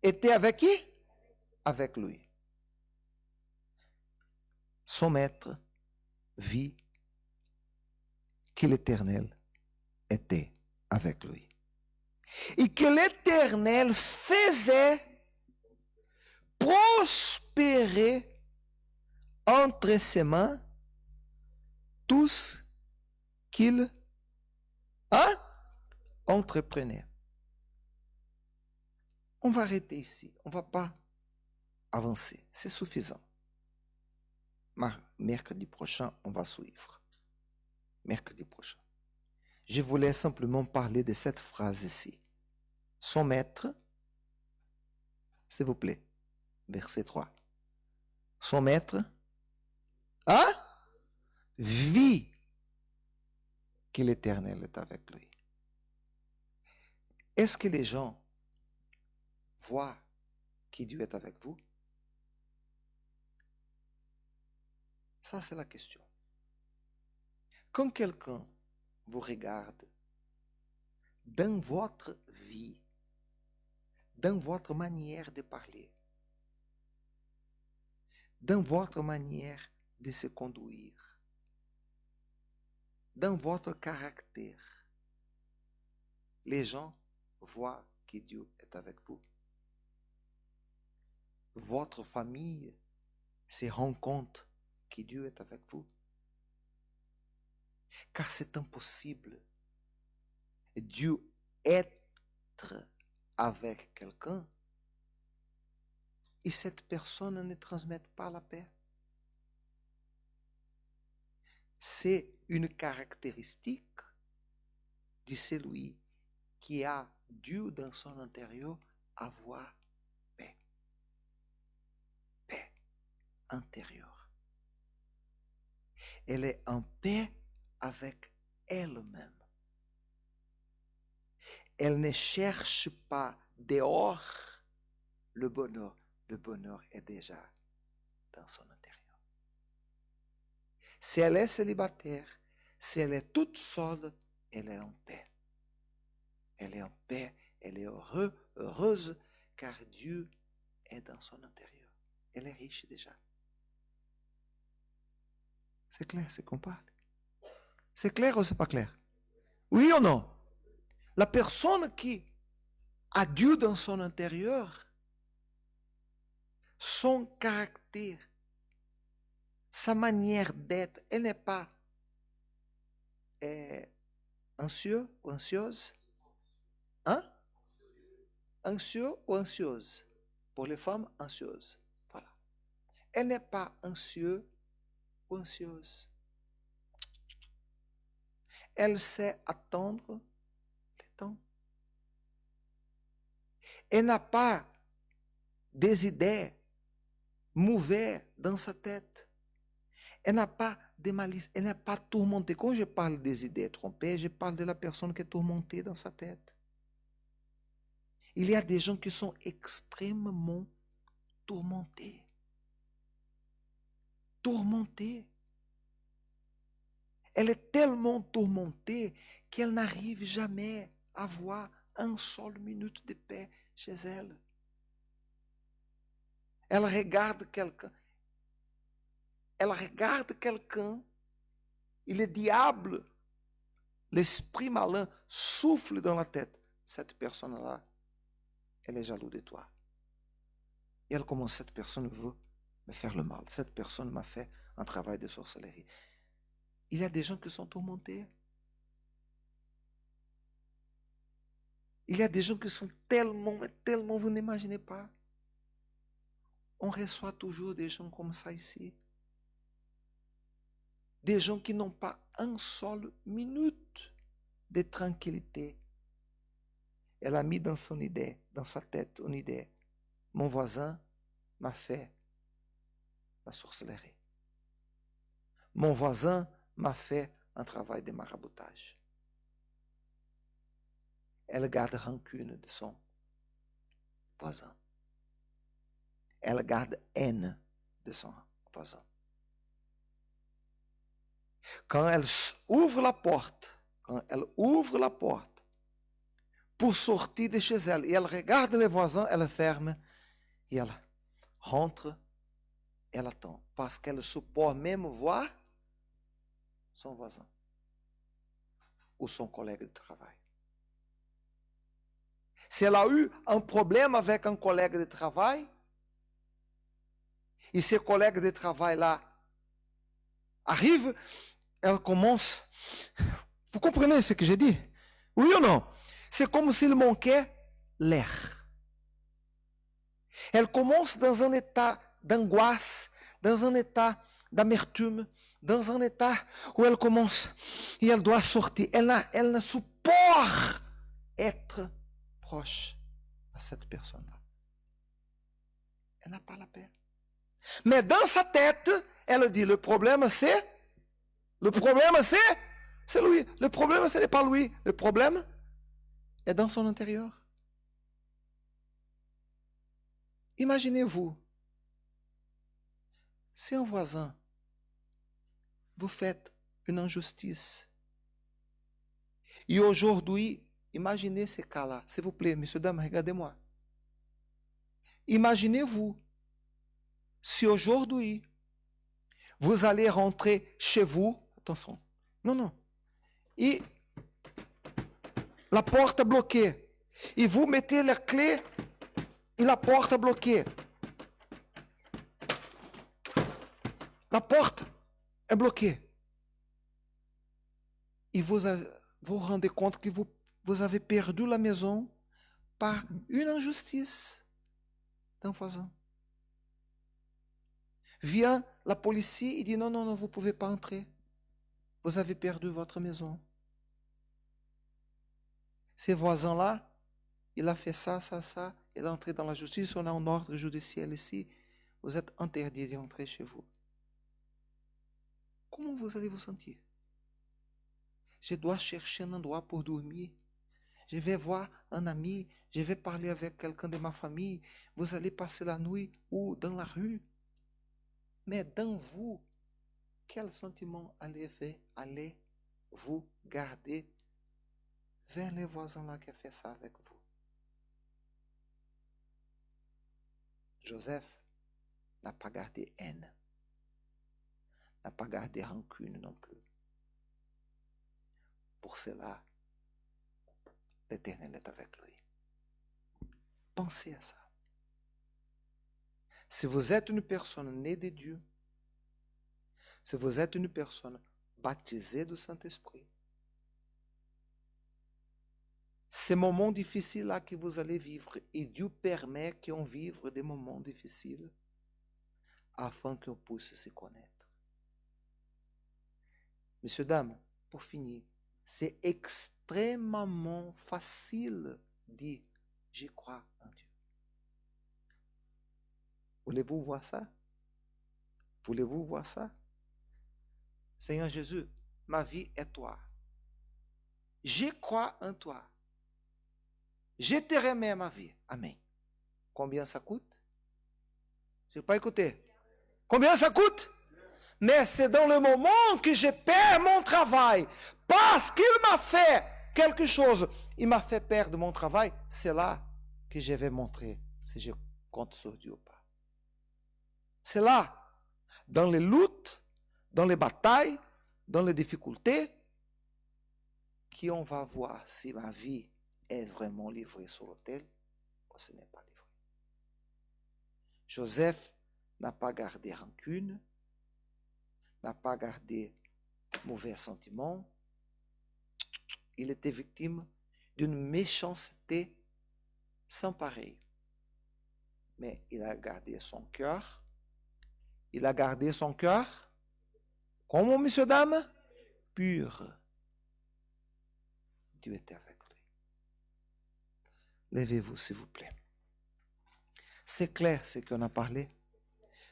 Était avec qui? Avec lui. Son maître vit que l'Éternel était avec lui. Et que l'Éternel faisait prospérer entre ses mains tous qu'il entreprenait. On va arrêter ici. On ne va pas avancer. C'est suffisant. Mercredi prochain, on va suivre. Mercredi prochain. Je voulais simplement parler de cette phrase ici. Son maître, s'il vous plaît, verset 3. Son maître vit que l'Éternel est avec lui. Est-ce que les gens voient que Dieu est avec vous? Ça, c'est la question. Quand quelqu'un vous regarde dans votre vie, dans votre manière de parler, dans votre manière de se conduire, dans votre caractère, les gens voient que Dieu est avec vous. Votre famille se rend compte que Dieu est avec vous. Car c'est impossible Dieu être avec quelqu'un et cette personne ne transmet pas la paix. C'est une caractéristique de celui qui a Dieu dans son intérieur, avoir paix. Paix intérieure. Elle est en paix avec elle-même. Elle ne cherche pas dehors le bonheur. Le bonheur est déjà dans son intérieur. Si elle est célibataire, si elle est toute seule, elle est en paix. Elle est en paix, elle est heureuse, car Dieu est dans son intérieur. Elle est riche déjà. C'est clair, c'est qu'on parle. C'est clair ou c'est pas clair? Oui ou non? La personne qui a Dieu dans son intérieur, son caractère, sa manière d'être, elle n'est pas anxieux ou anxieuse. Hein? Anxieux ou anxieuse. Pour les femmes, anxieuses. Voilà. Elle n'est pas anxieuse ou anxieuse. Elle sait attendre le temps. Elle n'a pas des idées mauvaises dans sa tête. Elle n'a pas de malice, elle n'est pas tourmentée. Quand je parle des idées trompées, je parle de la personne qui est tourmentée dans sa tête. Il y a des gens qui sont extrêmement tourmentés. tourmentée. Elle est tellement tourmentée qu'elle n'arrive jamais à avoir une seule minute de paix chez elle. Elle regarde quelqu'un. Et le diable, l'esprit malin, souffle dans la tête. Cette personne-là, elle est jalouse de toi. Et elle commence, cette personne veut me faire le mal. Cette personne m'a fait un travail de sorcellerie. Il y a des gens qui sont tourmentés. Il y a des gens qui sont tellement, vous n'imaginez pas. On reçoit toujours des gens comme ça ici. Des gens qui n'ont pas une seule minute de tranquillité. Elle a mis dans son idée, dans sa tête, une idée. Mon voisin m'a fait la sorcellerie. Mon voisin m'a fait un travail de maraboutage. Elle garde rancune de son voisin. Elle garde haine de son voisin. Quand elle ouvre la porte pour sortir de chez elle, et elle regarde les voisins, elle ferme, et elle rentre, elle attend, parce qu'elle supporte même voir son voisin ou son collègue de travail. Si elle a eu un problème avec un collègue de travail, et ce collègue de travail-là arrive, elle commence... Vous comprenez ce que j'ai dit? Oui ou non? C'est comme s'il manquait l'air. Elle commence dans un état d'angoisse, dans un état d'amertume, dans un état où elle commence et elle doit sortir. Elle ne supporte être proche à cette personne-là. Elle n'a pas la paix. Mais dans sa tête, elle dit, le problème c'est lui. Le problème ce n'est pas lui. Le problème est dans son intérieur. Imaginez-vous, si un voisin vous fait une injustice, et aujourd'hui, imaginez ce cas-là, s'il vous plaît, messieurs, dames, regardez-moi. Imaginez-vous, si aujourd'hui, vous allez rentrer chez vous, attention, non, et la porte est bloquée, et vous mettez la clé, et la porte est bloquée. La porte est bloquée. Et vous vous rendez compte que vous avez perdu la maison par une injustice d'un voisin. Vient la police et dit non, vous ne pouvez pas entrer. Vous avez perdu votre maison. Ces voisins-là, il a fait ça, il est entré dans la justice, on a un ordre judiciaire ici, vous êtes interdit d'entrer chez vous. Comment vous allez vous sentir? Je dois chercher un endroit pour dormir. Je vais voir un ami, je vais parler avec quelqu'un de ma famille. Vous allez passer la nuit ou dans la rue. Mais dans vous, quel sentiment allez-vous garder vers les voisins là qui ont fait ça avec vous? Joseph n'a pas gardé haine, n'a pas gardé rancune non plus. Pour cela, l'Éternel est avec lui. Pensez à ça. Si vous êtes une personne née de Dieu, si vous êtes une personne baptisée du Saint-Esprit, ces moments difficiles-là que vous allez vivre, et Dieu permet qu'on vive des moments difficiles afin qu'on puisse se connaître. Messieurs, dames, pour finir, c'est extrêmement facile de dire « Je crois en Dieu ». Voulez-vous voir ça? Voulez-vous voir ça? Seigneur Jésus, ma vie est toi. Je crois en toi. Je te remets ma vie. Amen. Combien ça coûte? Je n'ai pas écouté. Combien ça coûte? Mais c'est dans le moment que je perds mon travail, parce qu'il m'a fait quelque chose, il m'a fait perdre mon travail, c'est là que je vais montrer si je compte sur Dieu ou pas. C'est là, dans les luttes, dans les batailles, dans les difficultés, qu'on va voir si ma vie est vraiment livrée sur l'autel ou ce n'est pas livré. Joseph n'a pas gardé rancune, n'a pas gardé mauvais sentiments. Il était victime d'une méchanceté sans pareil. Mais il a gardé son cœur. Il a gardé son cœur, comment, monsieur, dame? Pur. Dieu était avec lui. Levez-vous, s'il vous plaît. C'est clair ce qu'on a parlé?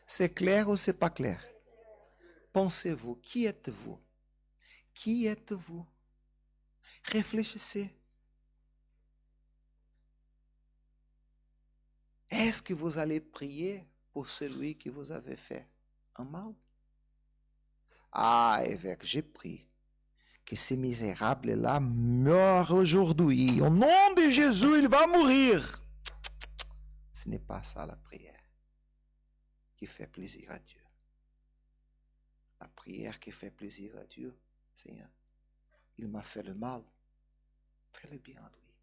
C'est clair ou c'est pas clair? Pensez-vous, qui êtes-vous? Qui êtes-vous? Réfléchissez. Est-ce que vous allez prier pour celui qui vous avait fait un mal? Ah, évêque, j'ai prié que ce misérable-là meure aujourd'hui. Au nom de Jésus, il va mourir. Ce n'est pas ça la prière qui fait plaisir à Dieu. La prière qui fait plaisir à Dieu, Seigneur, il m'a fait le mal, fais le bien à lui.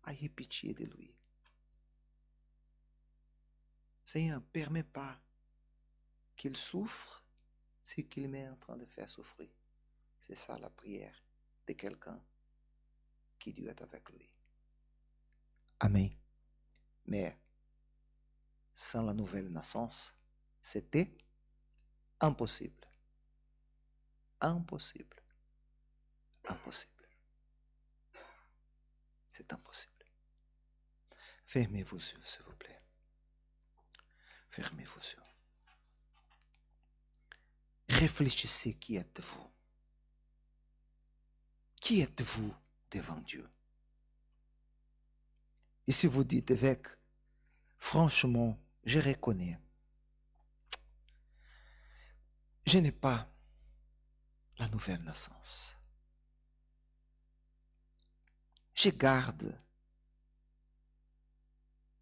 Ayez pitié de lui. Seigneur, permets pas qu'il souffre ce qu'il m'est en train de faire souffrir. C'est ça la prière de quelqu'un qui Dieu est avec lui. Amen. Mais sans la nouvelle naissance, c'était impossible. Impossible. Impossible. C'est impossible. Fermez vos yeux, s'il vous plaît. Fermez vos yeux. Réfléchissez, qui êtes-vous? Qui êtes-vous devant Dieu? Et si vous dites, évêque, franchement, je reconnais, je n'ai pas la nouvelle naissance. Je garde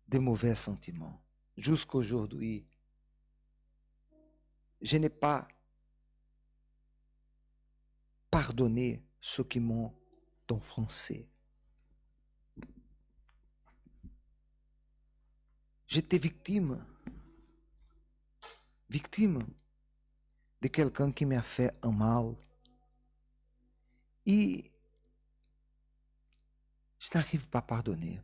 des mauvais sentiments. Jusqu'aujourd'hui, je n'ai pas pardonné ceux qui m'ont offensé. J'étais victime de quelqu'un qui m'a fait un mal. Et je n'arrive pas à pardonner.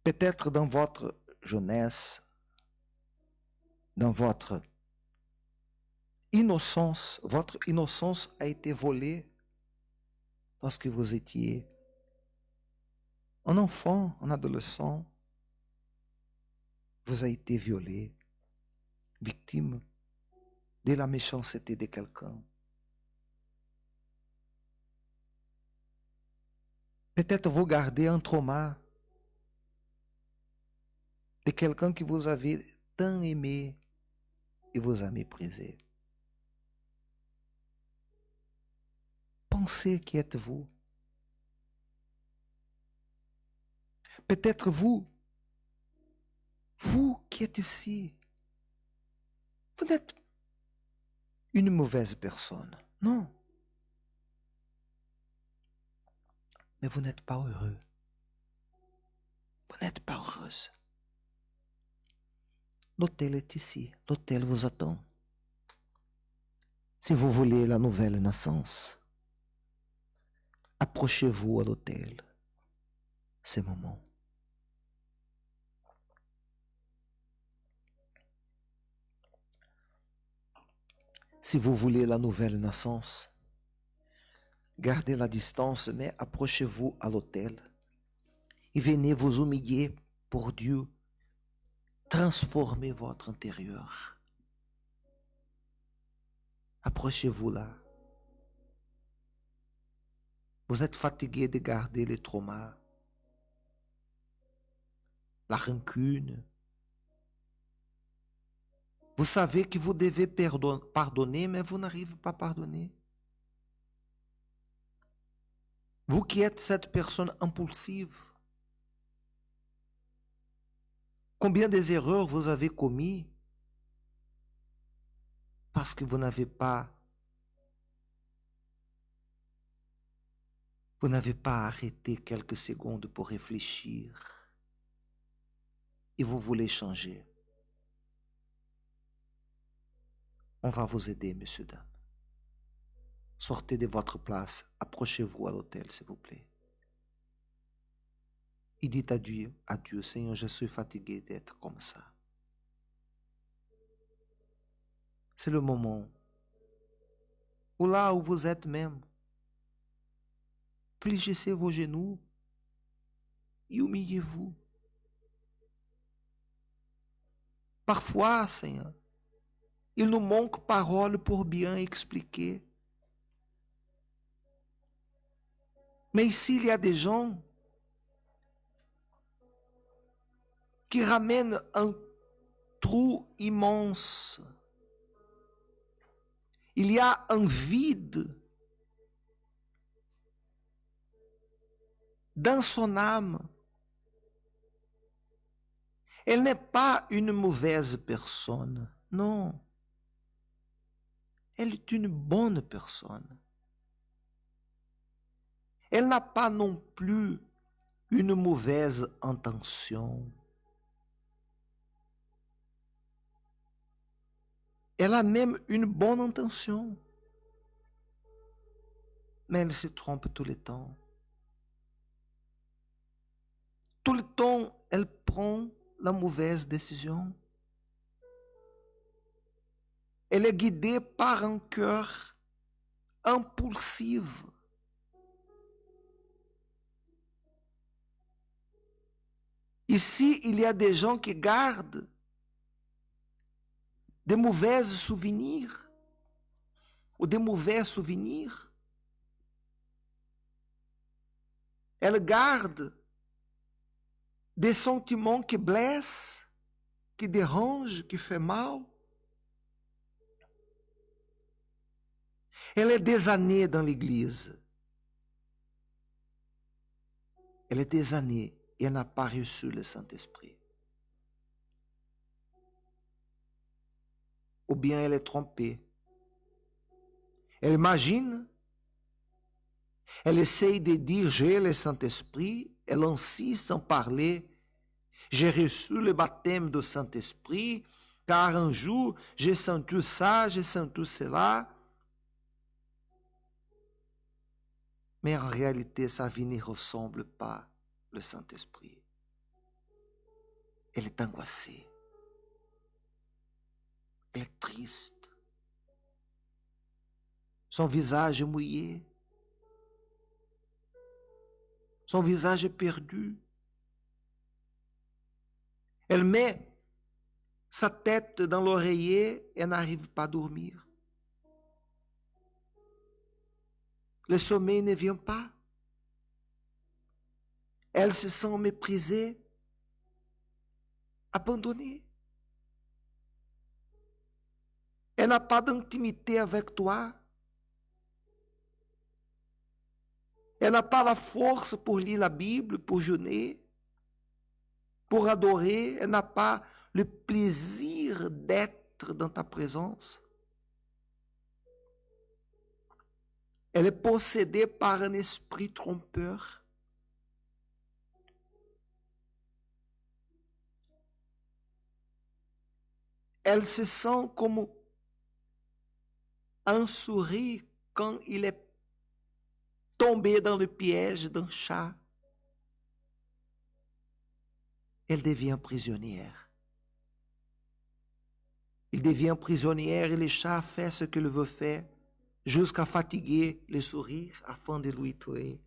Peut-être dans votre jeunesse, dans votre innocence a été volée lorsque vous étiez un enfant, un adolescent. Vous avez été violé, victime de la méchanceté de quelqu'un. Peut-être vous gardez un trauma de quelqu'un qui vous avait tant aimé et vous a méprisé. Pensez, qui êtes-vous? Peut-être vous qui êtes ici, vous n'êtes une mauvaise personne, non. Mais vous n'êtes pas heureux. Vous n'êtes pas heureuse. L'autel est ici, l'autel vous attend. Si vous voulez la nouvelle naissance, approchez-vous à l'autel. C'est le moment. Si vous voulez la nouvelle naissance, gardez la distance, mais approchez-vous à l'autel et venez vous humilier pour Dieu. Transformez votre intérieur. Approchez-vous là. Vous êtes fatigué de garder les traumas, la rancune. Vous savez que vous devez pardonner, mais vous n'arrivez pas à pardonner. Vous qui êtes cette personne impulsive, combien des erreurs vous avez commis parce que vous n'avez pas arrêté quelques secondes pour réfléchir et vous voulez changer. On va vous aider, messieurs, dames. Sortez de votre place, approchez-vous à l'autel, s'il vous plaît. Et dites à Dieu, Seigneur, je suis fatigué d'être comme ça. C'est le moment où là où vous êtes même, fléchissez vos genoux et humiliez-vous. Parfois, Seigneur, il nous manque paroles pour bien expliquer. Mais ici, il y a des gens qui ramènent un trou immense. Il y a un vide dans son âme. Elle n'est pas une mauvaise personne, non. Elle est une bonne personne. Elle n'a pas non plus une mauvaise intention. Elle a même une bonne intention. Mais elle se trompe tout le temps. Tout le temps, elle prend la mauvaise décision. Elle est guidée par un cœur impulsif. Ici, il y a des gens qui gardent des mauvais souvenirs ou des mauvais souvenirs. Elles gardent des sentiments qui blessent, qui dérangent, qui font mal. Elle est des années dans l'église. Elle est des années et elle n'a pas reçu le Saint-Esprit. Ou bien elle est trompée. Elle imagine, elle essaye de dire j'ai le Saint-Esprit, elle insiste en parler. J'ai reçu le baptême du Saint-Esprit, car un jour j'ai senti ça, j'ai senti cela. Mais en réalité, sa vie ne ressemble pas au Saint-Esprit. Elle est angoissée. Elle est triste. Son visage est mouillé. Son visage est perdu. Elle met sa tête dans l'oreiller et n'arrive pas à dormir. Le sommeil ne vient pas. Elle se sent méprisée, abandonnée. Elle n'a pas d'intimité avec toi. Elle n'a pas la force pour lire la Bible, pour jeûner, pour adorer. Elle n'a pas le plaisir d'être dans ta présence. Elle est possédée par un esprit trompeur. Elle se sent comme un souris quand il est tombé dans le piège d'un chat. Elle devient prisonnière. Il devient prisonnière et le chat fait ce qu'il veut faire jusqu'à fatiguer le sourire afin de lui tuer.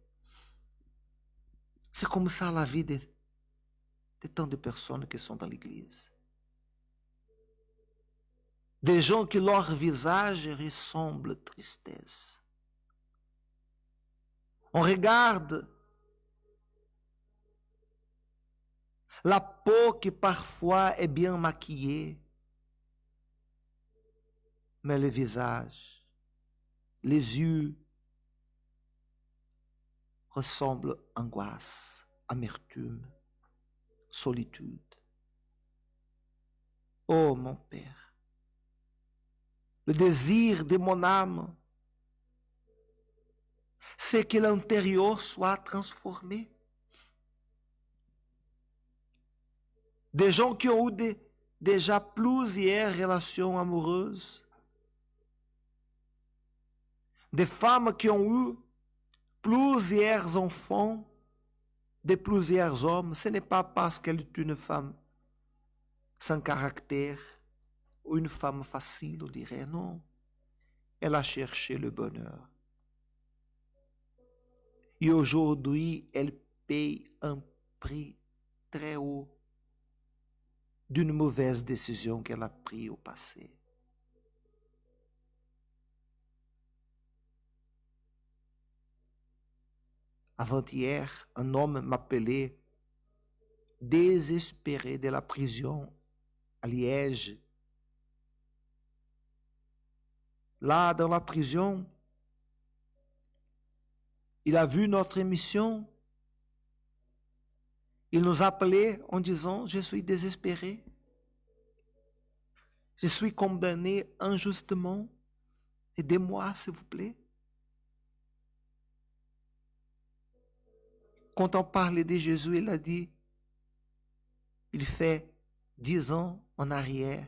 C'est comme ça la vie de tant de personnes qui sont dans l'église. Des gens que leur visage ressemble à tristesse. On regarde la peau qui parfois est bien maquillée. mais le visage, les yeux ressemblent angoisse, amertume, solitude. Oh mon Père, le désir de mon âme, c'est que l'intérieur soit transformé. Des gens qui ont eu déjà plusieurs relations amoureuses, des femmes qui ont eu plusieurs enfants de plusieurs hommes, ce n'est pas parce qu'elle est une femme sans caractère ou une femme facile, on dirait, non. Elle a cherché le bonheur. Et aujourd'hui, elle paye un prix très haut d'une mauvaise décision qu'elle a prise au passé. Avant-hier, un homme m'appelait désespéré de la prison à Liège. Là, dans la prison, il a vu notre émission. Il nous appelait en disant, je suis désespéré. Je suis condamné injustement. Aidez-moi, s'il vous plaît. Quand on parlait de Jésus, il a dit, il fait 10 ans en arrière,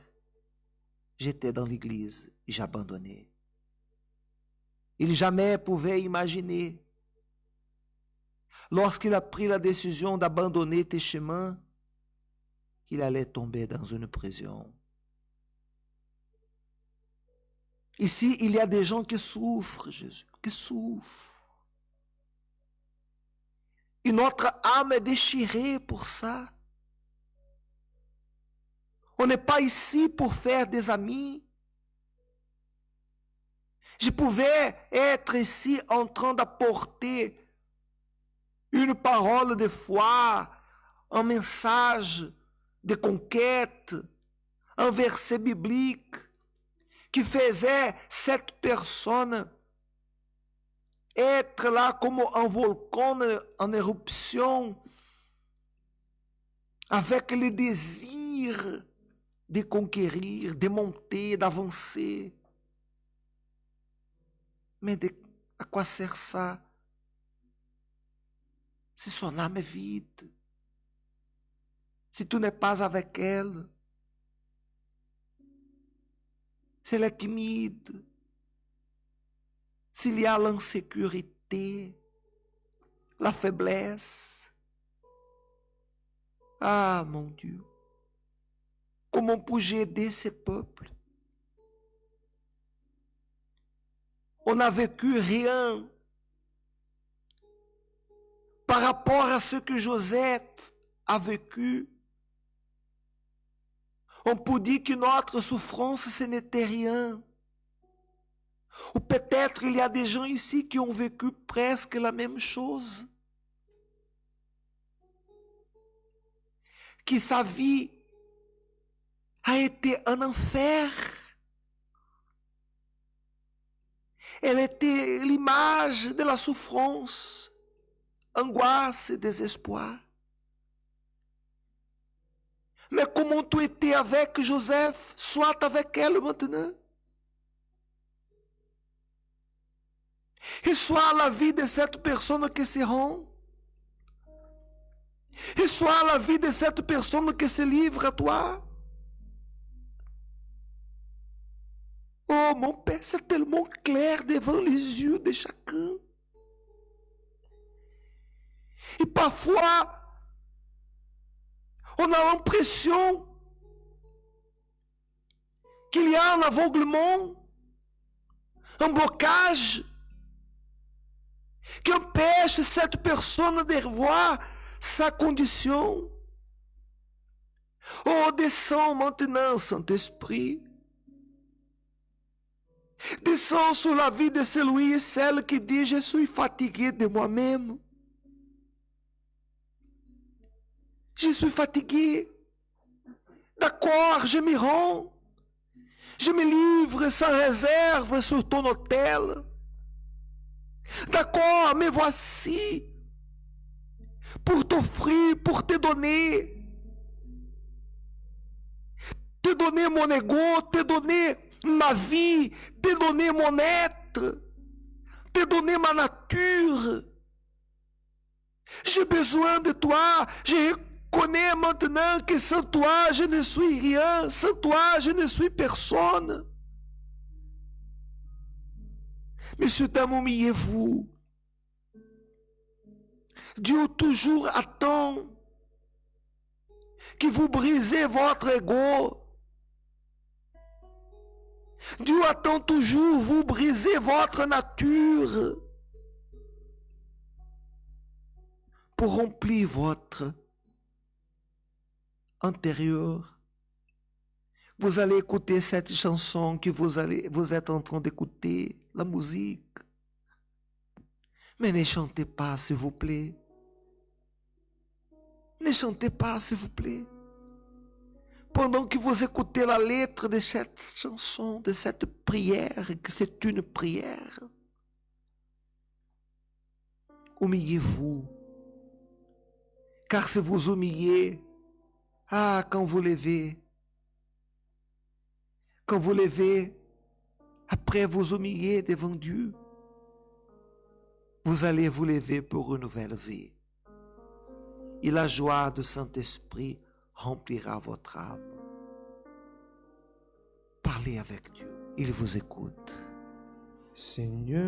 j'étais dans l'église et j'ai abandonné. Il jamais pouvait imaginer, lorsqu'il a pris la décision d'abandonner tes chemins, qu'il allait tomber dans une prison. Ici, il y a des gens qui souffrent, Jésus, qui souffrent. Et notre âme est déchirée pour ça. On n'est pas ici pour faire des amis. Je pouvais être ici en train d'apporter une parole de foi, un message de conquête, un verset biblique qui faisait cette personne être là comme un volcan en éruption, avec le désir de conquérir, de monter, d'avancer. Mais à quoi sert ça si son âme est vide? Si tu n'es pas avec elle? Si elle est timide? S'il y a l'insécurité, la faiblesse? Ah, mon Dieu! Comment puis-je aider ces peuples? On n'a vécu rien par rapport à ce que Joseph a vécu. On peut dire que notre souffrance, ce n'était rien. Ou peut-être il y a des gens ici qui ont vécu presque la même chose. Que sa vie a été un enfer. Elle était l'image de la souffrance, angoisse et désespoir. Mais comment tu étais avec Joseph, soit avec elle maintenant. Et soit la vie de cette personne qui se rend. Et soit la vie de cette personne qui se livre à toi. Oh mon Père, c'est tellement clair devant les yeux de chacun. Et parfois, on a l'impression qu'il y a un aveuglement, un blocage qui empêche cette personne de voir sa condition. Oh, descends maintenant, Saint-Esprit. Descends sur la vie de celui et celle qui dit, je suis fatigué de moi-même. Je suis fatigué. D'accord, je m'y rends. Je me livre sans réserve sur ton autel. D'accord, me voici pour t'offrir, pour te donner mon ego, te donner ma vie, te donner mon être, te donner ma nature. J'ai besoin de toi. Je reconnais maintenant que sans toi, je ne suis rien. Sans toi, je ne suis personne. Messieurs, dames, humiliez-vous. Dieu toujours attend que vous brisez votre ego. Dieu attend toujours vous briser votre nature pour remplir votre intérieur. Vous allez écouter cette chanson que vous êtes en train d'écouter, la musique. Mais ne chantez pas, s'il vous plaît. Ne chantez pas, s'il vous plaît. Pendant que vous écoutez la lettre de cette chanson, de cette prière, que c'est une prière, humiliez-vous. Car si vous humiliez, quand vous levez, après vous humilier devant Dieu, vous allez vous lever pour une nouvelle vie. Et la joie du Saint-Esprit remplira votre âme. Parlez avec Dieu, il vous écoute. Seigneur,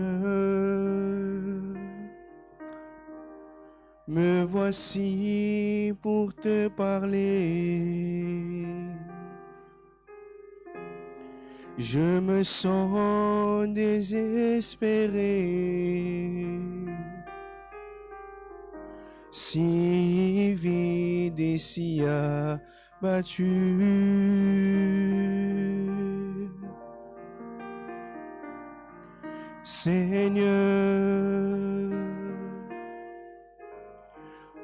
me voici pour te parler. Je me sens désespéré, si vide et si abattu. Seigneur,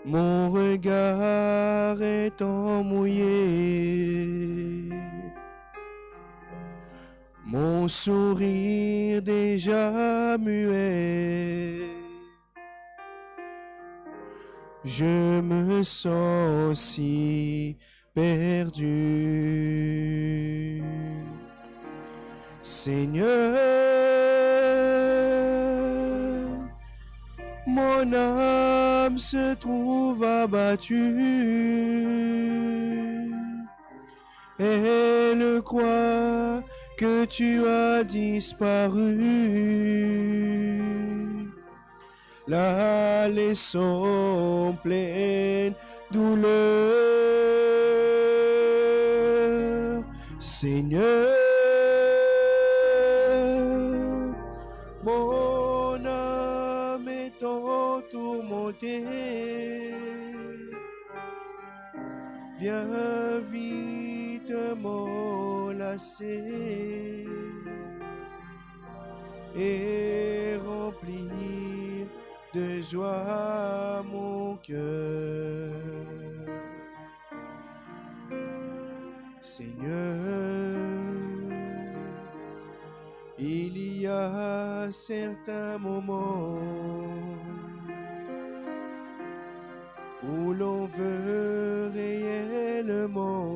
mon regard est mouillé, mon sourire déjà muet. Je me sens si perdu. Seigneur, mon âme se trouve abattue. Elle croit que tu as disparu, la laissant pleine douleur. Seigneur, mon âme est tourmentée. Viens vite m'enlacer et remplir de joie mon cœur. Seigneur, il y a certains moments où l'on veut réellement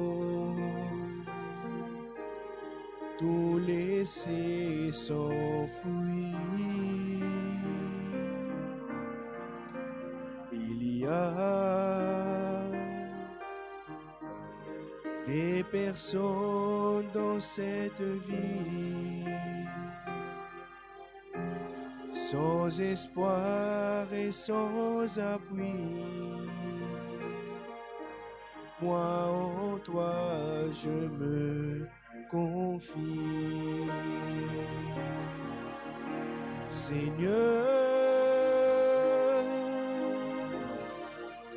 tout laisser s'enfuir. Il y a des personnes dans cette vie sans espoir et sans appui. Moi en toi je me confie. Seigneur,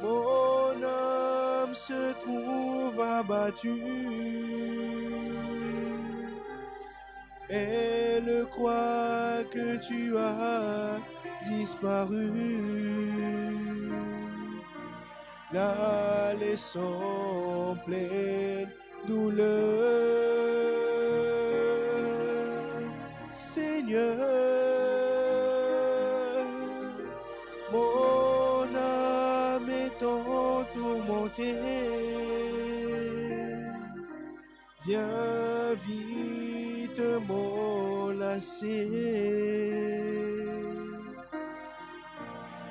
mon âme se trouve abattue. Elle croit que tu as disparu, la laissant pleine douleur. Seigneur, mon âme étant tourmentée. Viens vite m'enlacer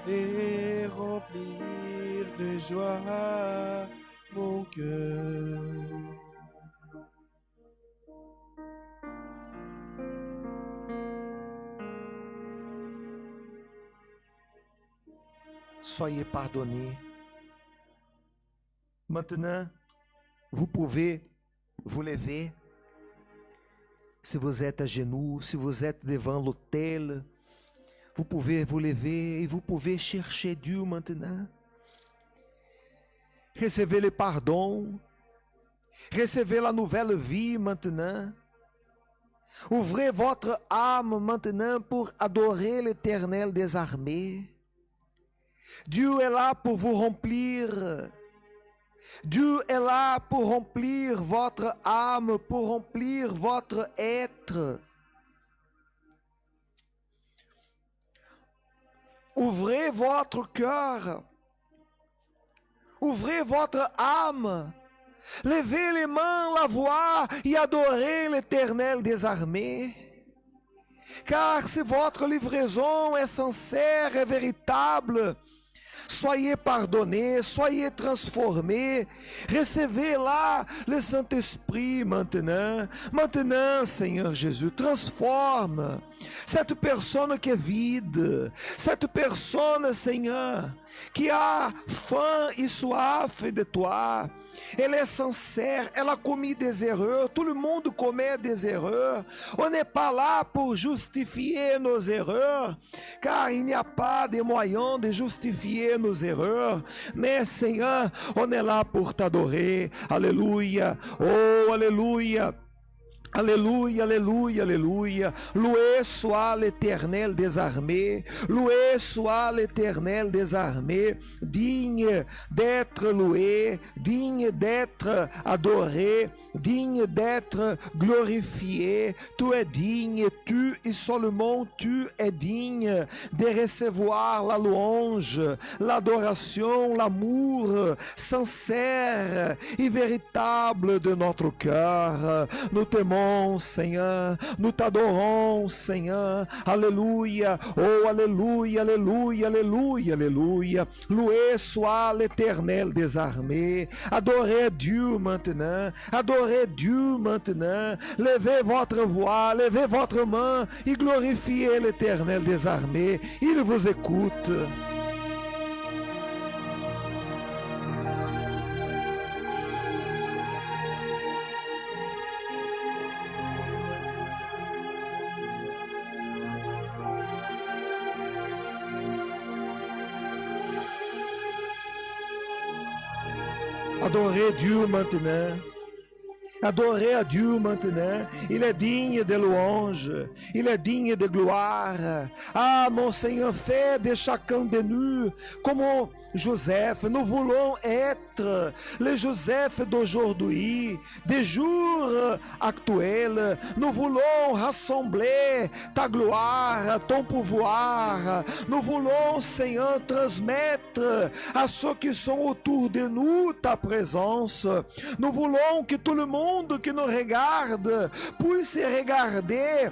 et remplir de joie mon cœur. Soyez pardonnés. Maintenant, vous pouvez vous lever. Si vous êtes à genoux, si vous êtes devant l'autel, vous pouvez vous lever et vous pouvez chercher Dieu maintenant. Recevez le pardon. Recevez la nouvelle vie maintenant. Ouvrez votre âme maintenant pour adorer l'Éternel des armées. Dieu est là pour vous remplir. Dieu est là pour remplir votre âme, pour remplir votre être. Ouvrez votre cœur. Ouvrez votre âme. Levez les mains, la voix et adorez l'Éternel des armées. Car si votre livraison est sincère et véritable, soyez pardonnés, soyez transformés. Recevez là le Saint-Esprit maintenant. Maintenant, Seigneur Jésus, transforme cette personne qui est vide, cette personne, Seigneur, qui a faim et soif de toi. Elle est sincère, elle a commis des erreurs, tout le monde commet des erreurs. On n'est pas là pour justifier nos erreurs, car il n'y a pas de moyen de justifier nos erreurs. Mais Seigneur, on est là pour t'adorer. Alléluia, oh alléluia. Alléluia, alléluia, alléluia. Loué soit l'Éternel des armées. Loué soit l'Éternel des armées. Digne d'être loué, digne d'être adoré, digne d'être glorifié. Tu es digne, tu et seulement tu es digne de recevoir la louange, l'adoration, l'amour sincère et véritable de notre cœur. Nous t'aimons, Seigneur, nous t'adorons, Seigneur. Alléluia, oh alléluia, alléluia, alléluia, alléluia. Loué soit l'Éternel des armées. Adorez Dieu maintenant, adorez Dieu maintenant. Levez votre voix, levez votre main et glorifiez l'Éternel des armées. Il vous écoute. Adorez Dieu maintenant. Adorez à Dieu maintenant. Il est digne de louange. Il est digne de gloire. Ah, mon Seigneur, fais de chacun de nous comme Joseph. Nous voulons être le Joseph d'aujourd'hui, des jours actuels. Nous voulons rassembler ta gloire, ton pouvoir. Nous voulons, Seigneur, transmettre à ceux qui sont autour de nous ta présence. Nous voulons que tout le monde qui nous regarde puisse regarder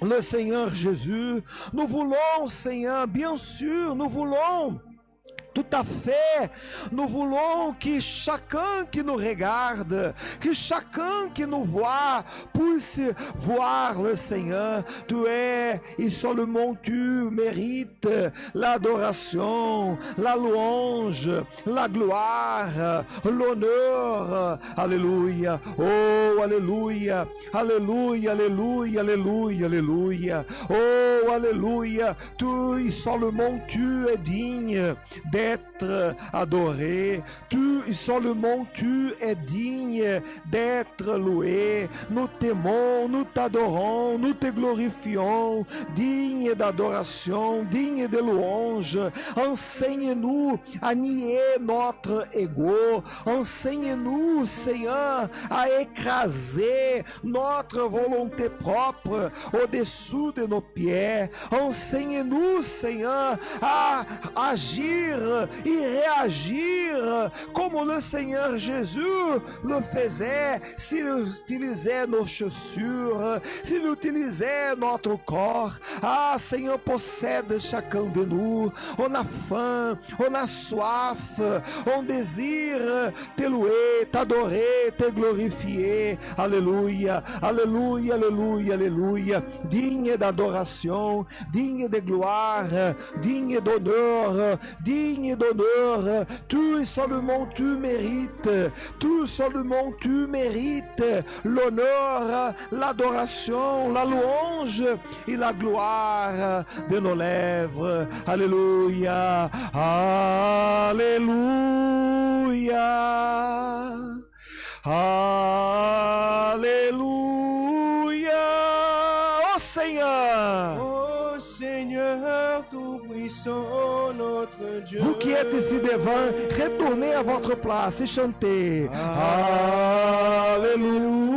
le Seigneur Jésus. Nous voulons, Seigneur, bien sûr, nous voulons tout à fait, nous voulons que chacun qui nous regarde, que chacun qui nous voit, puisse voir le Seigneur. Tu es et seulement tu mérites l'adoration, la louange, la gloire, l'honneur. Alléluia, oh alléluia, alléluia, alléluia, alléluia, alléluia. Oh alléluia, tu et seulement tu es digne d'être d'être adoré. Tu, seulement tu es digne d'être loué. Nous t'aimons, nous t'adorons, nous te glorifions, digne d'adoration, digne de louange. Enseigne-nous à nier notre ego. Enseigne-nous, Seigneur, à écraser notre volonté propre au-dessous de nos pieds. Enseigne-nous, Seigneur, à agir et réagir comme le Seigneur Jésus le faisait s'il utilisait nos chaussures, s'il utilisait notre corps. Ah, Seigneur, possède chacun de nous. On a faim, on a soif, on désire te louer, t'adorer, te glorifier. Alléluia, alléluia, alléluia, alléluia. Digne d'adoration, digne de gloire, digne d'honneur, digne d'honneur. Tu seulement tu mérites, tu seulement tu mérites l'honneur, l'adoration, la louange et la gloire de nos lèvres. Alléluia, alléluia, alléluia. Oh Seigneur, Ô Seigneur Tout-Puissant, notre Dieu. vous qui êtes ici devant, retournez à votre place et chantez. Alléluia.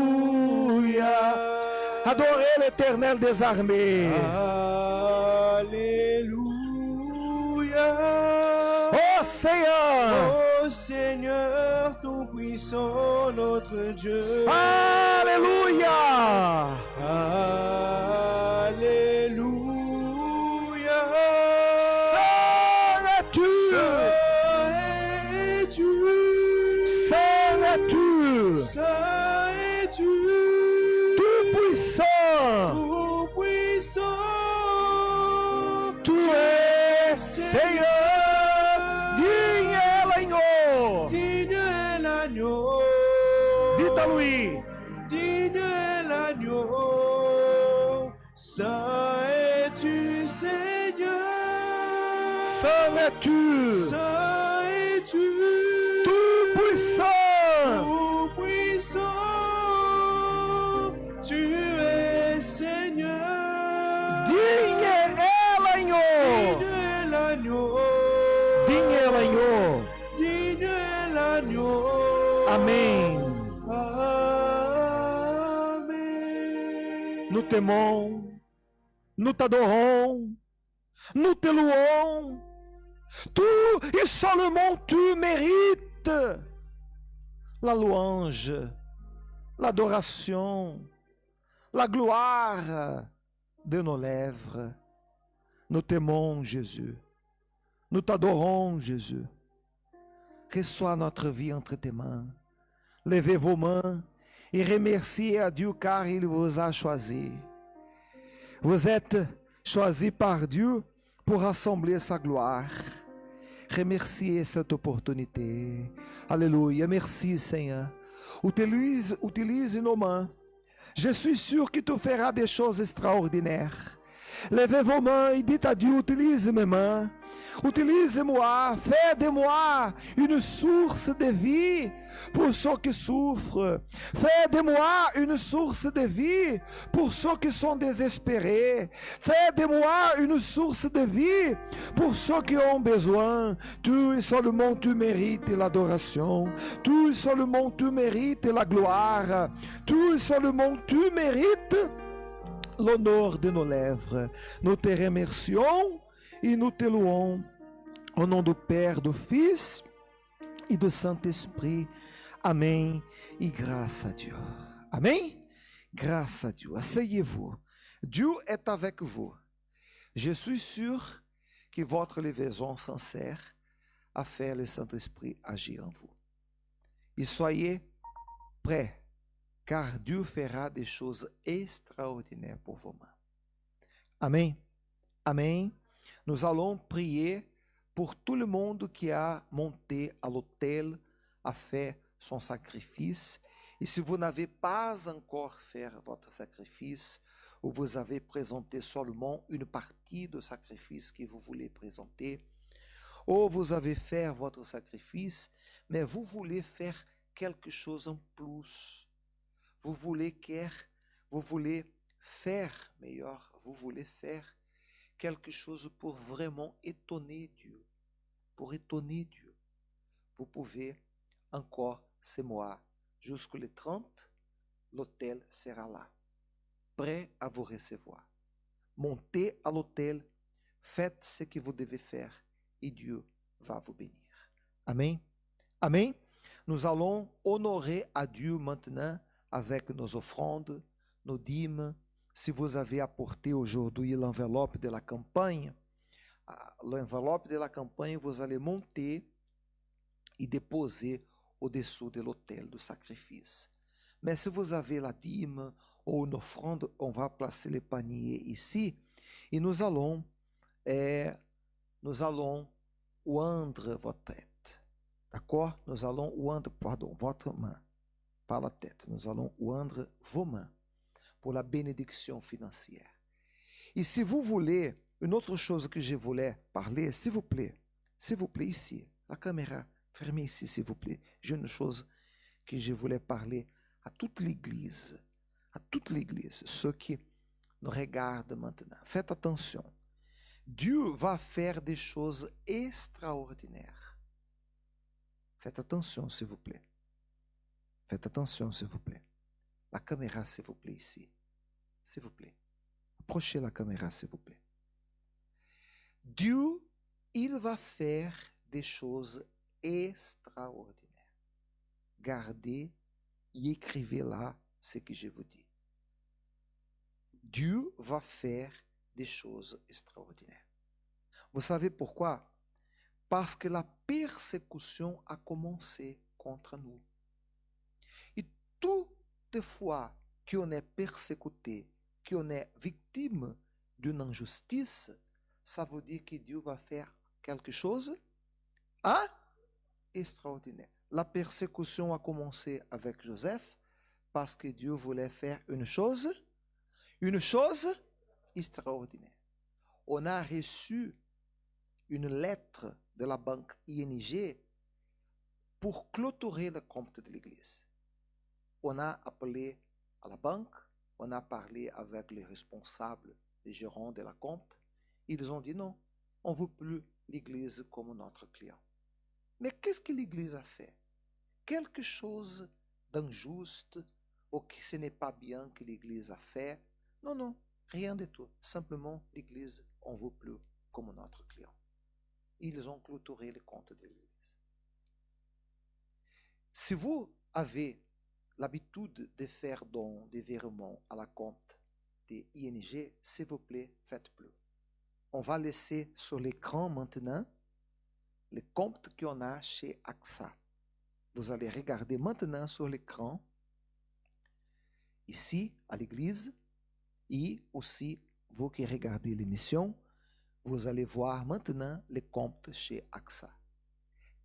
Adorez l'Éternel des armées. Alléluia. Oh Seigneur. Ô Seigneur Tout-Puissant, notre Dieu. Alléluia. Alléluia. Saint es-tu. Saint es-tu. Saint es-tu. Saint es-tu. Tout-puissant. Tout-Puissant. Tu es Seigneur. Digne est l'agneau. Digne est l'agneau. Dites à lui. Digne est l'agneau. Saint es-tu, Seigneur. Saint es-tu. Saint es-tu. Tout-puissant. Tout-Puissant. Tu es Seigneur. Digne est l'agneau. Digne est l'agneau. Digne est l'agneau. Digne est l'agneau. Amen. Amen. Nous t'aimons, nous t'adorons, nous te louons. Tout et seulement tu mérites la louange, l'adoration, la gloire de nos lèvres. Nous t'aimons, Jésus. Nous t'adorons, Jésus. Reçois notre vie entre tes mains. Levez vos mains et remerciez à Dieu car il vous a choisi. Vous êtes choisis par Dieu pour rassembler sa gloire. Remerciez cette opportunité. Alléluia. Merci Seigneur. Utilise nos mains. Je suis sûr que tu feras des choses extraordinaires. Levez vos mains et dites à Dieu, utilise mes mains. Utilise-moi, fais de moi une source de vie pour ceux qui souffrent. Fais de moi une source de vie pour ceux qui sont désespérés. Fais de moi une source de vie pour ceux qui ont besoin. Tu seulement tu mérites l'adoration. Tu seulement tu mérites la gloire. Tu seulement tu mérites l'honneur de nos lèvres. Nous te remercions et nous te louons au nom du Père, du Fils et du Saint-Esprit. Amen. Et grâce à Dieu. Amen. Grâce à Dieu. Asseyez-vous. Dieu est avec vous. Je suis sûr que votre livraison sincère a fait le Saint-Esprit agir en vous. Et soyez prêts, car Dieu fera des choses extraordinaires pour vos mains. Amen. Amen. Nous allons prier pour tout le monde qui a monté à l'autel, a fait son sacrifice. Et si vous n'avez pas encore fait votre sacrifice, ou vous avez présenté seulement une partie du sacrifice que vous voulez présenter, Oh, vous avez fait votre sacrifice, mais vous voulez faire quelque chose en plus. Vous voulez faire, meilleur, vous voulez faire quelque chose pour vraiment étonner Dieu. Pour étonner Dieu. Vous pouvez encore ce mois, jusqu'au 30, l'hôtel sera là, prêt à vous recevoir. Montez à l'hôtel, faites ce que vous devez faire et Dieu va vous bénir. Amen. Amen. Nous allons honorer à Dieu maintenant avec nos offrandes, nos dîmes. Si vous avez apporté aujourd'hui l'enveloppe de la campagne, l'enveloppe de la campagne, vous allez monter et déposer au-dessous de l'autel du sacrifice. Mais si vous avez la dîme ou une offrande, on va placer le panier ici et nous allons oindre votre tête. D'accord? Nous allons oindre, votre main, pas la tête. Nous allons oindre vos mains pour la bénédiction financière. Et si vous voulez, une autre chose que je voulais parler, s'il vous plaît, ici, la caméra, fermez ici, s'il vous plaît. J'ai une chose que je voulais parler à toute l'Église, ceux qui nous regardent maintenant. Faites attention. Dieu va faire des choses extraordinaires. Faites attention, s'il vous plaît. Faites attention, s'il vous plaît. La caméra, s'il vous plaît, ici. S'il vous plaît. Approchez la caméra, s'il vous plaît. Dieu, il va faire des choses extraordinaires. Gardez et écrivez là ce que je vous dis. Dieu va faire des choses extraordinaires. Vous savez pourquoi? Parce que la persécution a commencé contre nous. Et toutefois qu'on est persécuté, qu'on est victime d'une injustice, ça veut dire que Dieu va faire quelque chose extraordinaire. La persécution a commencé avec Joseph parce que Dieu voulait faire une chose extraordinaire. On a reçu une lettre de la banque ING pour clôturer le compte de l'Église. On a appelé à la banque, on a parlé avec les responsables, les gérants de la compte. Ils ont dit non, on ne veut plus l'Église comme notre client. Mais qu'est-ce que l'Église a fait? Quelque chose d'injuste ou que ce n'est pas bien que l'Église a fait? Non, non, rien de tout. Simplement, l'Église, on ne veut plus comme notre client. Ils ont clôturé le compte de l'Église. Si vous avez l'habitude de faire des virements à la compte de ING, s'il vous plaît, faites plus. On va laisser sur l'écran maintenant les comptes qu'on a chez AXA. Vous allez regarder maintenant sur l'écran, ici à l'église, et aussi vous qui regardez l'émission, vous allez voir maintenant les comptes chez AXA.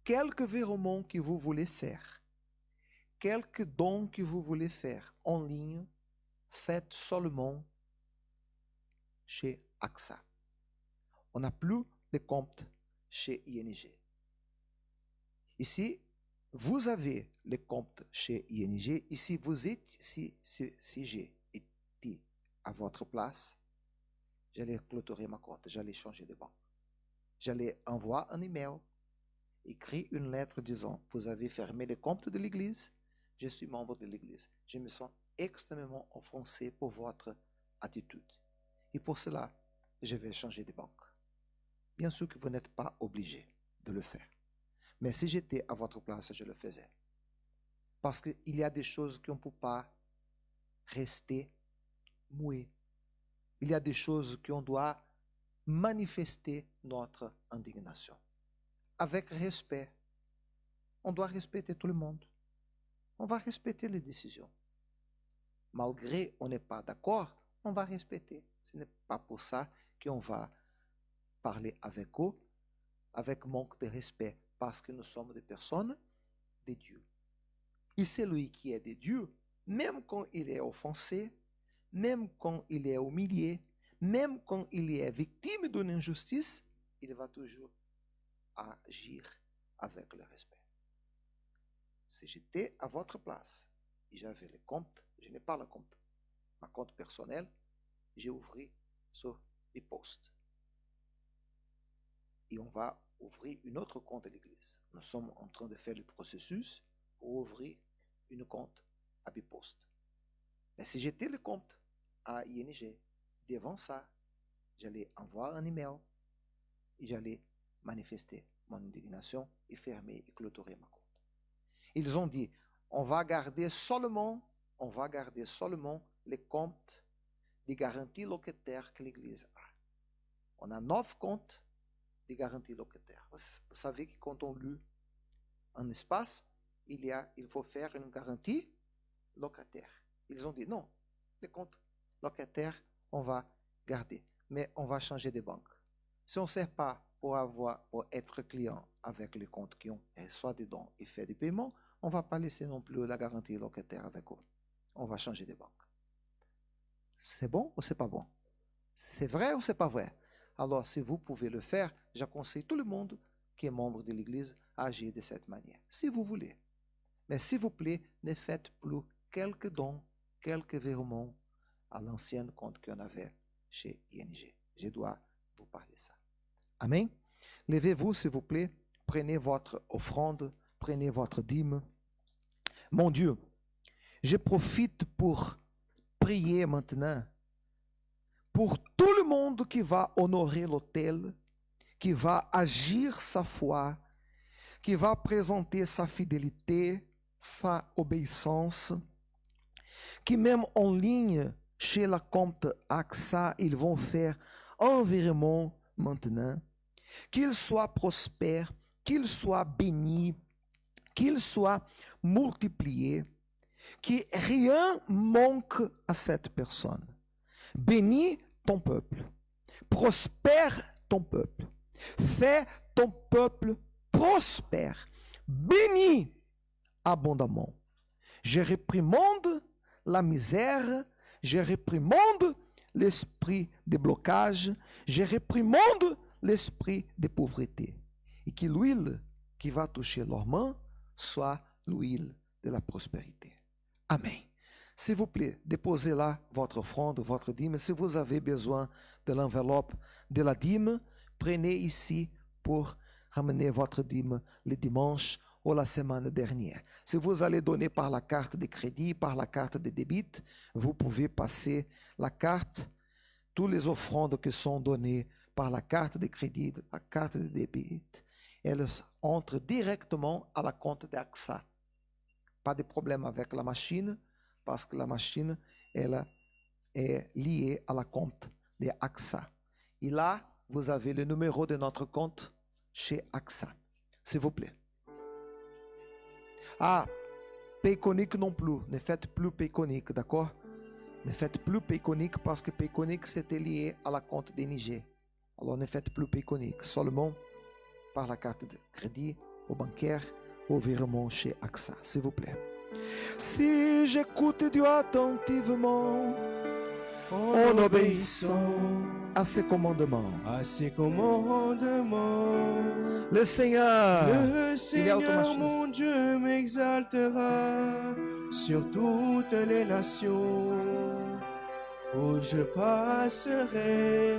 Quelques virements que vous voulez faire, quelques dons que vous voulez faire en ligne, faites seulement chez AXA. On n'a plus de comptes chez ING. Ici, vous avez les comptes chez ING. Ici, vous êtes, si j'ai été à votre place, j'allais clôturer ma compte, j'allais changer de banque. J'allais envoyer un email, écrire une lettre disant, vous avez fermé les comptes de l'Église, je suis membre de l'Église. Je me sens extrêmement offensé pour votre attitude. Et pour cela, je vais changer de banque. Bien sûr que vous n'êtes pas obligé de le faire. Mais si j'étais à votre place, je le faisais. Parce qu'il y a des choses qu'on ne peut pas rester muet. Il y a des choses qu'on doit manifester notre indignation. Avec respect. On doit respecter tout le monde. On va respecter les décisions. Malgré on n'est pas d'accord, on va respecter. Ce n'est pas pour ça qu'on va parler avec eux, avec manque de respect, parce que nous sommes des personnes de Dieu. Et celui qui est de Dieu, même quand il est offensé, même quand il est humilié, même quand il est victime d'une injustice, il va toujours agir avec le respect. Si j'étais à votre place et j'avais le compte, je n'ai pas le compte, ma compte personnel, j'ai ouvert sur e-post. Et on va ouvrir une autre compte à l'église. Nous sommes en train de faire le processus pour ouvrir une compte à Bipost. Mais si j'étais le compte à ING, devant ça, j'allais envoyer un email et j'allais manifester mon indignation et fermer et clôturer ma compte. Ils ont dit, on va garder seulement les comptes de garantie locataire que l'église a. On a 9 comptes de garantie locataire. Vous savez que quand on loue un espace, il faut faire une garantie locataire. Ils ont dit non, les comptes locataires, on va garder, mais on va changer de banque. Si on ne sert pas pour être client avec les comptes qui ont soit des dons et fait des paiements, on ne va pas laisser non plus la garantie locataire avec eux. On va changer de banque. C'est bon ou c'est pas bon? C'est vrai ou c'est pas vrai? Alors, si vous pouvez le faire, j'aconseille tout le monde qui est membre de l'Église à agir de cette manière, si vous voulez. Mais s'il vous plaît, ne faites plus quelques dons, quelques virements à l'ancienne compte qu'on avait chez ING. Je dois vous parler de ça. Amen. Levez-vous, s'il vous plaît. Prenez votre offrande, prenez votre dîme. Mon Dieu, je profite pour prier maintenant pour tout le monde qui va honorer l'autel, qui va agir sa foi, qui va présenter sa fidélité, sa obéissance, qui même en ligne chez la compte AXA, ils vont faire un virement maintenant, qu'il soit prospère, qu'il soit béni, qu'il soit multiplié, que rien manque à cette personne. Bénis ton peuple, prospère ton peuple, fais ton peuple prospère, bénis abondamment. Je réprimande la misère, je réprimande l'esprit de blocage, je réprimande l'esprit de pauvreté. Et que l'huile qui va toucher leurs mains soit l'huile de la prospérité. Amen. S'il vous plaît, déposez là votre offrande, votre dîme. Si vous avez besoin de l'enveloppe de la dîme, prenez ici pour ramener votre dîme le dimanche ou la semaine dernière. Si vous allez donner par la carte de crédit, par la carte de débit, vous pouvez passer la carte. Toutes les offrandes qui sont données par la carte de crédit, la carte de débit, elles entrent directement à la compte d'AXA. Pas de problème avec la machine, parce que la machine, elle est liée à la compte de AXA. Et là, vous avez le numéro de notre compte chez AXA. S'il vous plaît. Ah, Payconic non plus. Ne faites plus Payconic, d'accord? Ne faites plus Payconic parce que Payconic, c'était lié à la compte d'ING. Alors, ne faites plus Payconic. Seulement par la carte de crédit, au bancaire, au virement chez AXA. S'il vous plaît. Si j'écoute Dieu attentivement, en obéissant à ses commandements, le Seigneur, mon Dieu, m'exaltera sur toutes les nations. Où je passerai,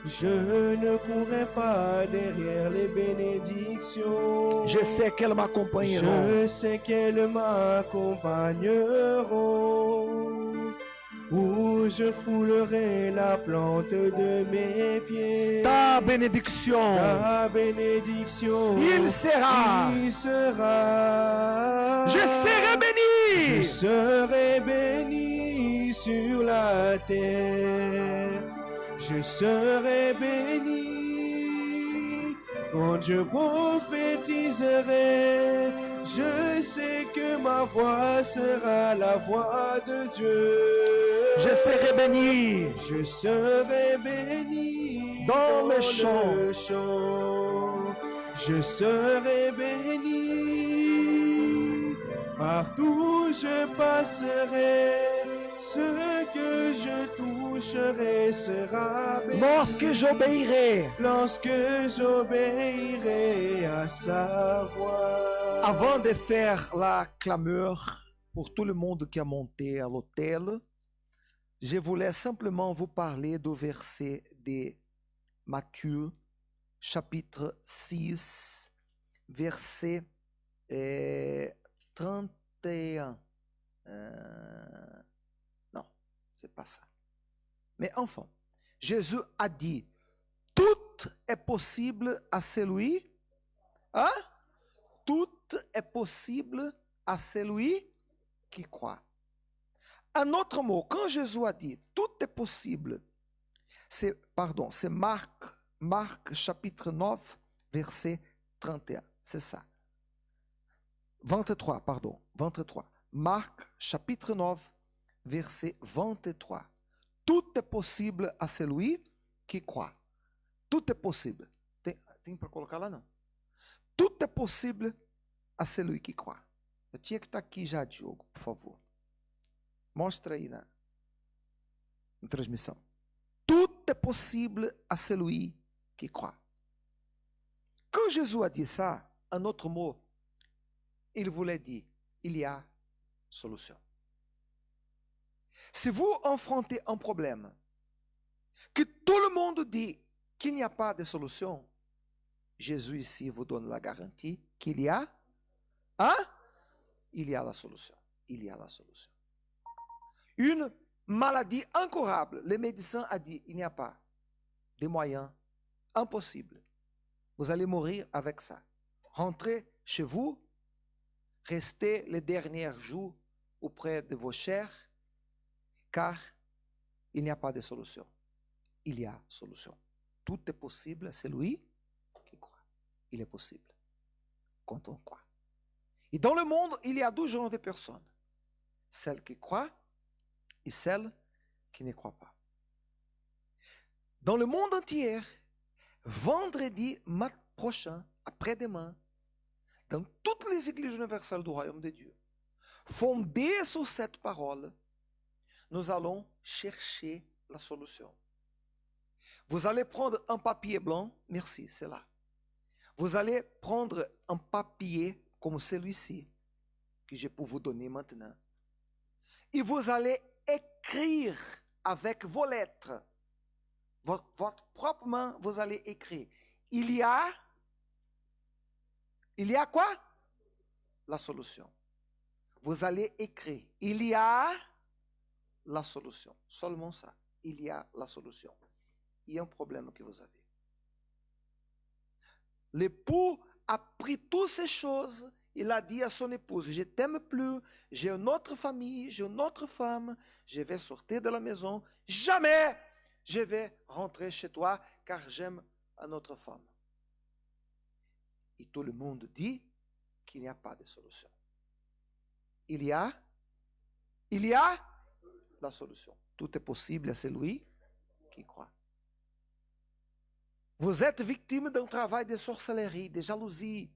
je ne courrai pas derrière les bénédictions. Je sais qu'elles m'accompagneront. Je sais qu'elles m'accompagneront. Où je foulerai la plante de mes pieds. Ta bénédiction. Il sera. Je serai béni. Je serai béni sur la terre. Je serai béni quand je prophétiserai. Je sais que ma voix sera la voix de Dieu. Je serai béni. Je serai béni dans le champ. Je serai béni partout où je passerai. Ce que je toucherai sera béni. Lorsque j'obéirai, Lorsque j'obéirai à sa voix. avant de faire la clameur pour tout le monde qui a monté à l'hôtel, je voulais simplement vous parler du verset de Matthieu, chapitre 6, verset 31. Non, c'est pas ça. Mais enfin, Jésus a dit, tout est possible à celui, hein? Tout est possible à celui qui croit. Un autre mot, quand Jésus a dit, tout est possible, c'est Marc chapitre 9, verset 31. C'est ça. 23. Marc chapitre 9, verset 23. Tout est possible à celui qui croit. Tout est possible. Tem para colocar lá não? Tout est possible a celui que croit. Eu tinha que estar aqui já, Diogo, por favor. Mostra aí na transmissão. Tout est possible à celui qui croit. Quand Jésus a dit ça, un autre mot, il voulait dire, il y a solution. Si vous affrontez un problème, que tout le monde dit qu'il n'y a pas de solution, Jésus ici vous donne la garantie qu'il y a, il y a la solution. Il y a la solution. Une maladie incurable, le médecin a dit, il n'y a pas de moyens, impossible. Vous allez mourir avec ça. Rentrez chez vous, restez les derniers jours auprès de vos chers, car il n'y a pas de solution. Il y a solution. Tout est possible, c'est lui qui croit. Il est possible quand on croit. Et dans le monde, il y a deux genres de personnes. Celles qui croient et celles qui ne croient pas. Dans le monde entier, vendredi prochain, après-demain, dans toutes les églises universelles du royaume de Dieu, fondées sur cette parole, nous allons chercher la solution. Vous allez prendre un papier blanc, merci, c'est là. Vous allez prendre un papier comme celui-ci, que je peux vous donner maintenant. Et vous allez écrire avec vos lettres, votre propre main, vous allez écrire. Il y a quoi? La solution. Vous allez écrire. Il y a la solution. Seulement ça. Il y a la solution. Il y a un problème que vous avez. L'époux a pris toutes ces choses. Il a dit à son épouse, je t'aime plus, j'ai une autre famille, j'ai une autre femme, je vais sortir de la maison, jamais je vais rentrer chez toi car j'aime une autre femme. Et tout le monde dit qu'il n'y a pas de solution. Il y a la solution. Tout est possible à celui qui croit. Vous êtes victime d'un travail de sorcellerie, de jalousie,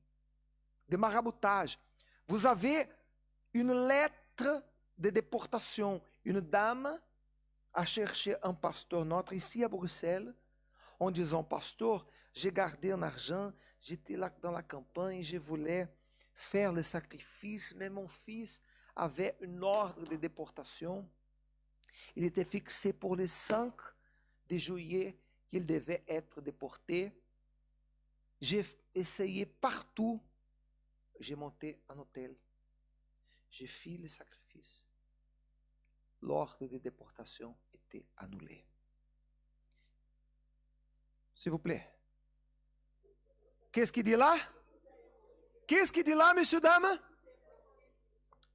de maraboutage. Vous avez une lettre de déportation. Une dame a cherché un pasteur notre ici à Bruxelles en disant, pasteur, j'ai gardé un argent, j'étais là dans la campagne, je voulais faire le sacrifice, mais mon fils avait un ordre de déportation. Il était fixé pour le 5 de juillet qu'il devait être déporté. J'ai essayé partout. J'ai monté un hôtel. J'ai fait le sacrifice. L'ordre de déportation était annulé. S'il vous plaît. Qu'est-ce qu'il dit là? Qu'est-ce qu'il dit là, messieurs, dames?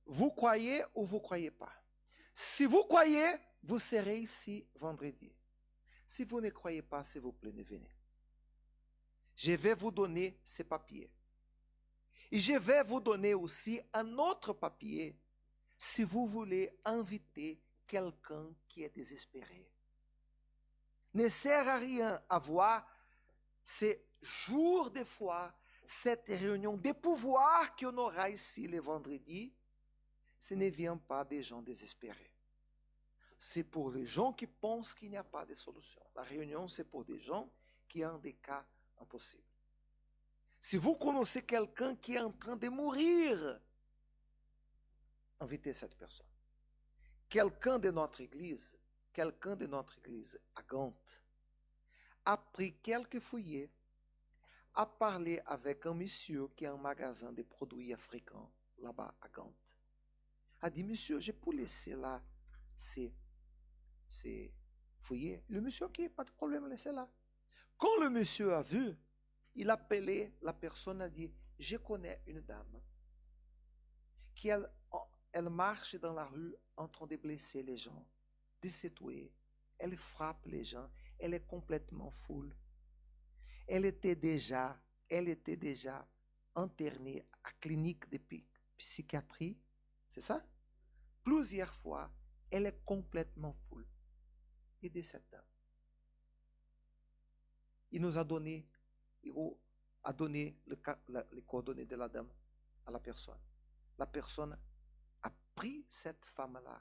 Vous croyez ou vous ne croyez pas? Si vous croyez, vous serez ici vendredi. Si vous ne croyez pas, s'il vous plaît, ne venez. Je vais vous donner ces papiers. Et je vais vous donner aussi un autre papier si vous voulez inviter quelqu'un qui est désespéré. Ne sert à rien avoir ces jours de foi, cette réunion de pouvoir qu'on aura ici le vendredi, ce ne vient pas des gens désespérés. c'est pour les gens qui pensent qu'il n'y a pas de solution. La réunion, c'est pour des gens qui ont des cas impossibles. Si vous connaissez quelqu'un qui est en train de mourir, invitez cette personne. Quelqu'un de notre église à Gand, a pris quelques feuillets, a parlé avec un monsieur qui a un magasin de produits africains là-bas à Gand. A dit, monsieur, je peux laisser là ces feuillets. Le monsieur, ok, pas de problème, laissez là. Quand le monsieur a vu, il a appelé la personne, a dit, je connais une dame qui elle marche dans la rue en train de blesser les gens, de se tuer. Elle frappe les gens, elle est complètement folle. Elle était déjà internée à clinique de psychiatrie, c'est ça? Plusieurs fois, elle est complètement folle. Et de cette dame. Il nous a donné, les coordonnées de la dame à la personne. La personne a pris cette femme-là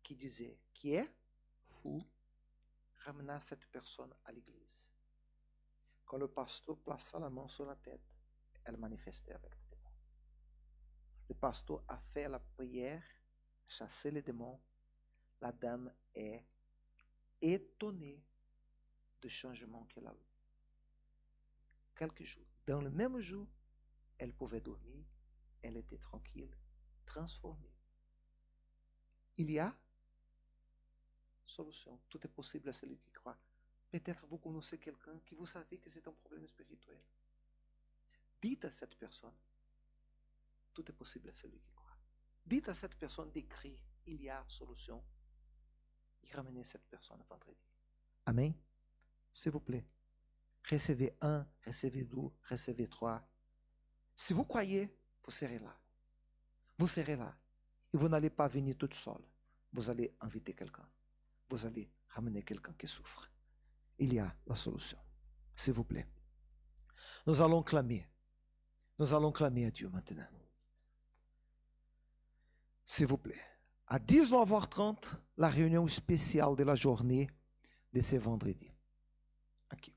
qui disait, qui est fou, ramena cette personne à l'église. Quand le pasteur plaça la main sur la tête, elle manifestait avec les démons. Le pasteur a fait la prière, chassé les démons. La dame est étonnée du changement qu'elle a eu. Quelques jours. Dans le même jour, elle pouvait dormir, elle était tranquille, transformée. Il y a solution. Tout est possible à celui qui croit. Peut-être vous connaissez quelqu'un qui vous savez que c'est un problème spirituel. Dites à cette personne, tout est possible à celui qui croit. Dites à cette personne d'écrire, il y a solution. Et ramenez cette personne vendredi. Amen. S'il vous plaît. Recevez 1, recevez 2, recevez 3. Si vous croyez, vous serez là. Vous serez là. Et vous n'allez pas venir toute seule. Vous allez inviter quelqu'un. Vous allez ramener quelqu'un qui souffre. Il y a la solution. S'il vous plaît. Nous allons clamer. Nous allons clamer à Dieu maintenant. S'il vous plaît. À 19h30, la réunion spéciale de la journée de ce vendredi. Aqui.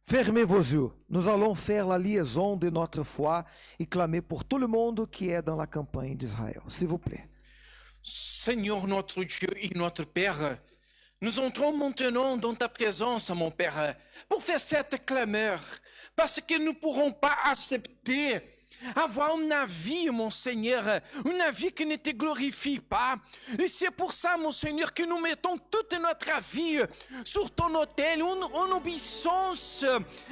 Fermez vos yeux. Nous allons faire la liaison de notre foi et clamer pour tout le monde qui est dans la campagne d'Israël. S'il vous plaît. Seigneur notre Dieu et notre Père, nous entrons maintenant dans ta présence, mon Père, pour faire cette clameur, parce que nous ne pourrons pas accepter avoir un avis, mon Seigneur, un avis qui ne te glorifie pas. Et c'est pour ça, mon Seigneur, que nous mettons toute notre avis sur ton autel, en obéissance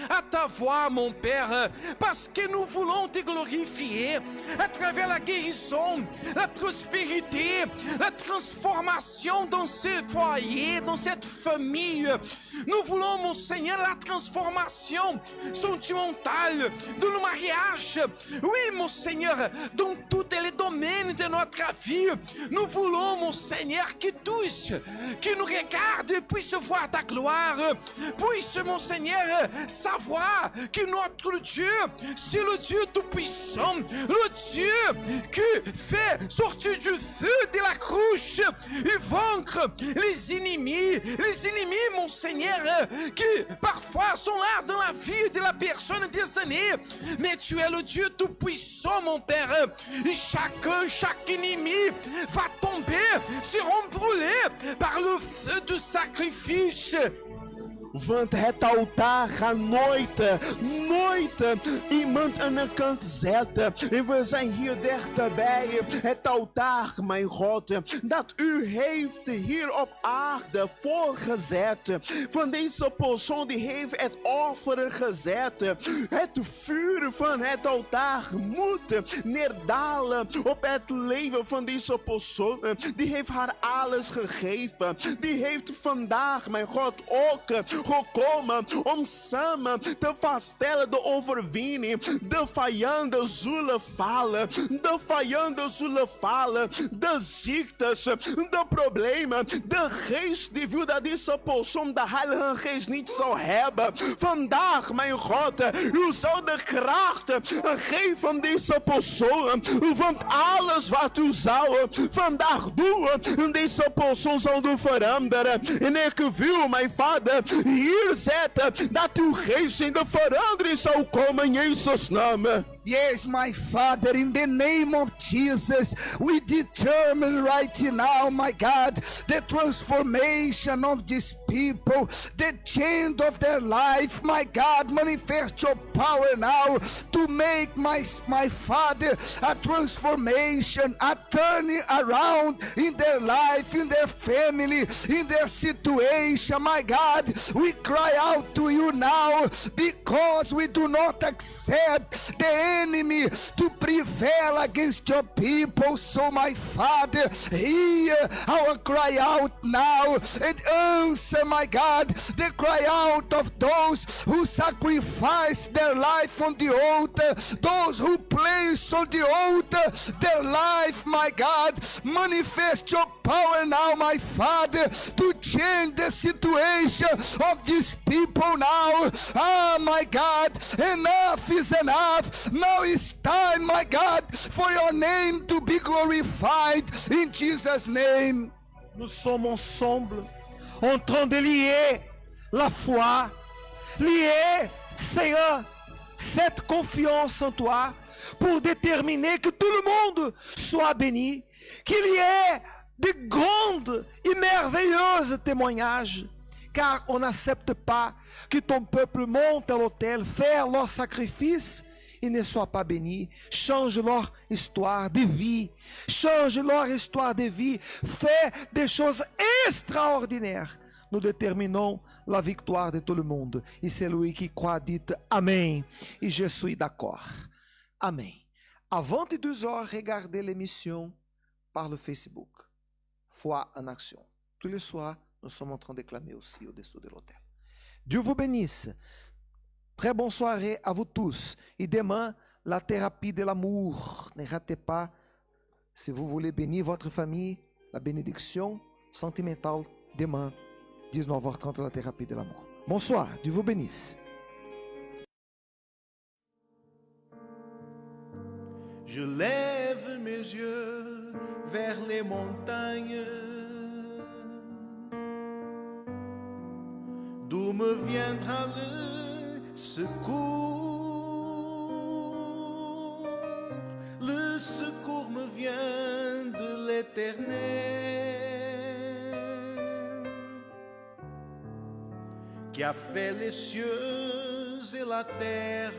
à ta voix, mon Père, parce que nous voulons te glorifier à travers la guérison, la prospérité, la transformation dans ce foyer, dans cette famille. Nous voulons, mon Seigneur, la transformation sentimentale dans le mariage. Oui, mon Seigneur, dans tous les domaines de notre vie, nous voulons, mon Seigneur, que tous qui nous regardent puissent voir ta gloire, puissent, mon Seigneur, savoir que notre Dieu, c'est le Dieu Tout-Puissant, le Dieu qui fait sortir du feu de la cruche et vaincre les ennemis, mon Seigneur, qui parfois sont là dans la vie de la personne des années, mais tu es le Dieu Tout-Puissant, mon Père, et chaque ennemi va tomber, seront brûlés par le feu du sacrifice. Want het altaar gaat nooit iemand aan de kant zetten. En we zijn hier dichterbij. Het altaar, mijn God, dat u heeft hier op aarde voorgezet. Van deze persoon die heeft het offer gezet. Het vuur van het altaar moet neerdalen op het leven van deze persoon. Die heeft haar alles gegeven. Die heeft vandaag, mijn God, ook gekomen om samen te vaststellen de overwinning. De vijanden zullen vallen. De vijanden zullen vallen. De ziektes, de problemen. De geest die wil dat deze persoon de Heilige Geest niet zou hebben. Vandaag, mijn God, u zou de kracht kracht. Geef hem deze persoon. Want alles wat u zou vandaag doen, deze persoon zal doen veranderen. En ik wil, mijn Vader, hier zetten dat uw geest in de verandering zal komen in Jezus' naam. Yes, my Father, in the name of Jesus, we determine right now, my God, the transformation of these people, the change of their life, my God, manifest your power now to make my Father a transformation, a turning around in their life, in their family, in their situation, my God. We cry out to you now because we do not accept the enemy to prevail against your people. So my Father, hear our cry out now and answer, my God, the cry out of those who sacrifice their life on the altar, those who place on the altar their life, my God. Manifest your power now, my Father, to change the situation of these people now. Ah, my God, enough is enough. Now it's time, my God, for your name to be glorified in Jesus' name. Nous sommes ensemble en train de lier la foi, lier, Seigneur, cette confiance en toi pour déterminer que tout le monde soit béni, qu'il y ait de grandes et merveilleuses témoignages, car on n'accepte pas que ton peuple monte à l'autel, faire leur sacrifice et ne soit pas béni. Change leur histoire de vie, change leur histoire de vie, fais des choses extraordinaires. Nous déterminons la victoire de tout le monde. Et celui qui croit dit Amen. Et je suis d'accord. Amen. À 22h, regardez l'émission par le Facebook. Foi en action. Tous les soirs, nous sommes en train de clamer aussi au-dessous de l'autel. Dieu vous bénisse. Très bonne soirée à vous tous. Et demain, la thérapie de l'amour. Ne ratez pas, si vous voulez bénir votre famille, la bénédiction sentimentale demain, 19h30, la thérapie de l'amour. Bonsoir, Dieu vous bénisse. Je lève mes yeux vers les montagnes, d'où me viendra le secours. Le secours me vient de l'Éternel, qui a fait les cieux et la terre.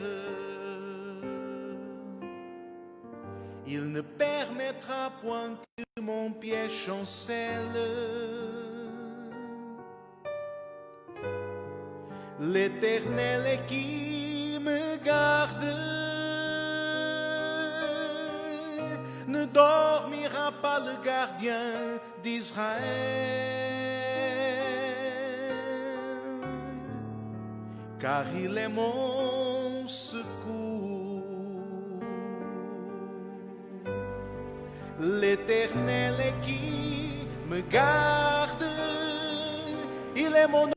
Il ne permettra point que mon pied chancelle. L'Éternel est qui me garde, ne dormira pas le gardien d'Israël, car il est mon secours. L'Éternel est qui me garde, il est mon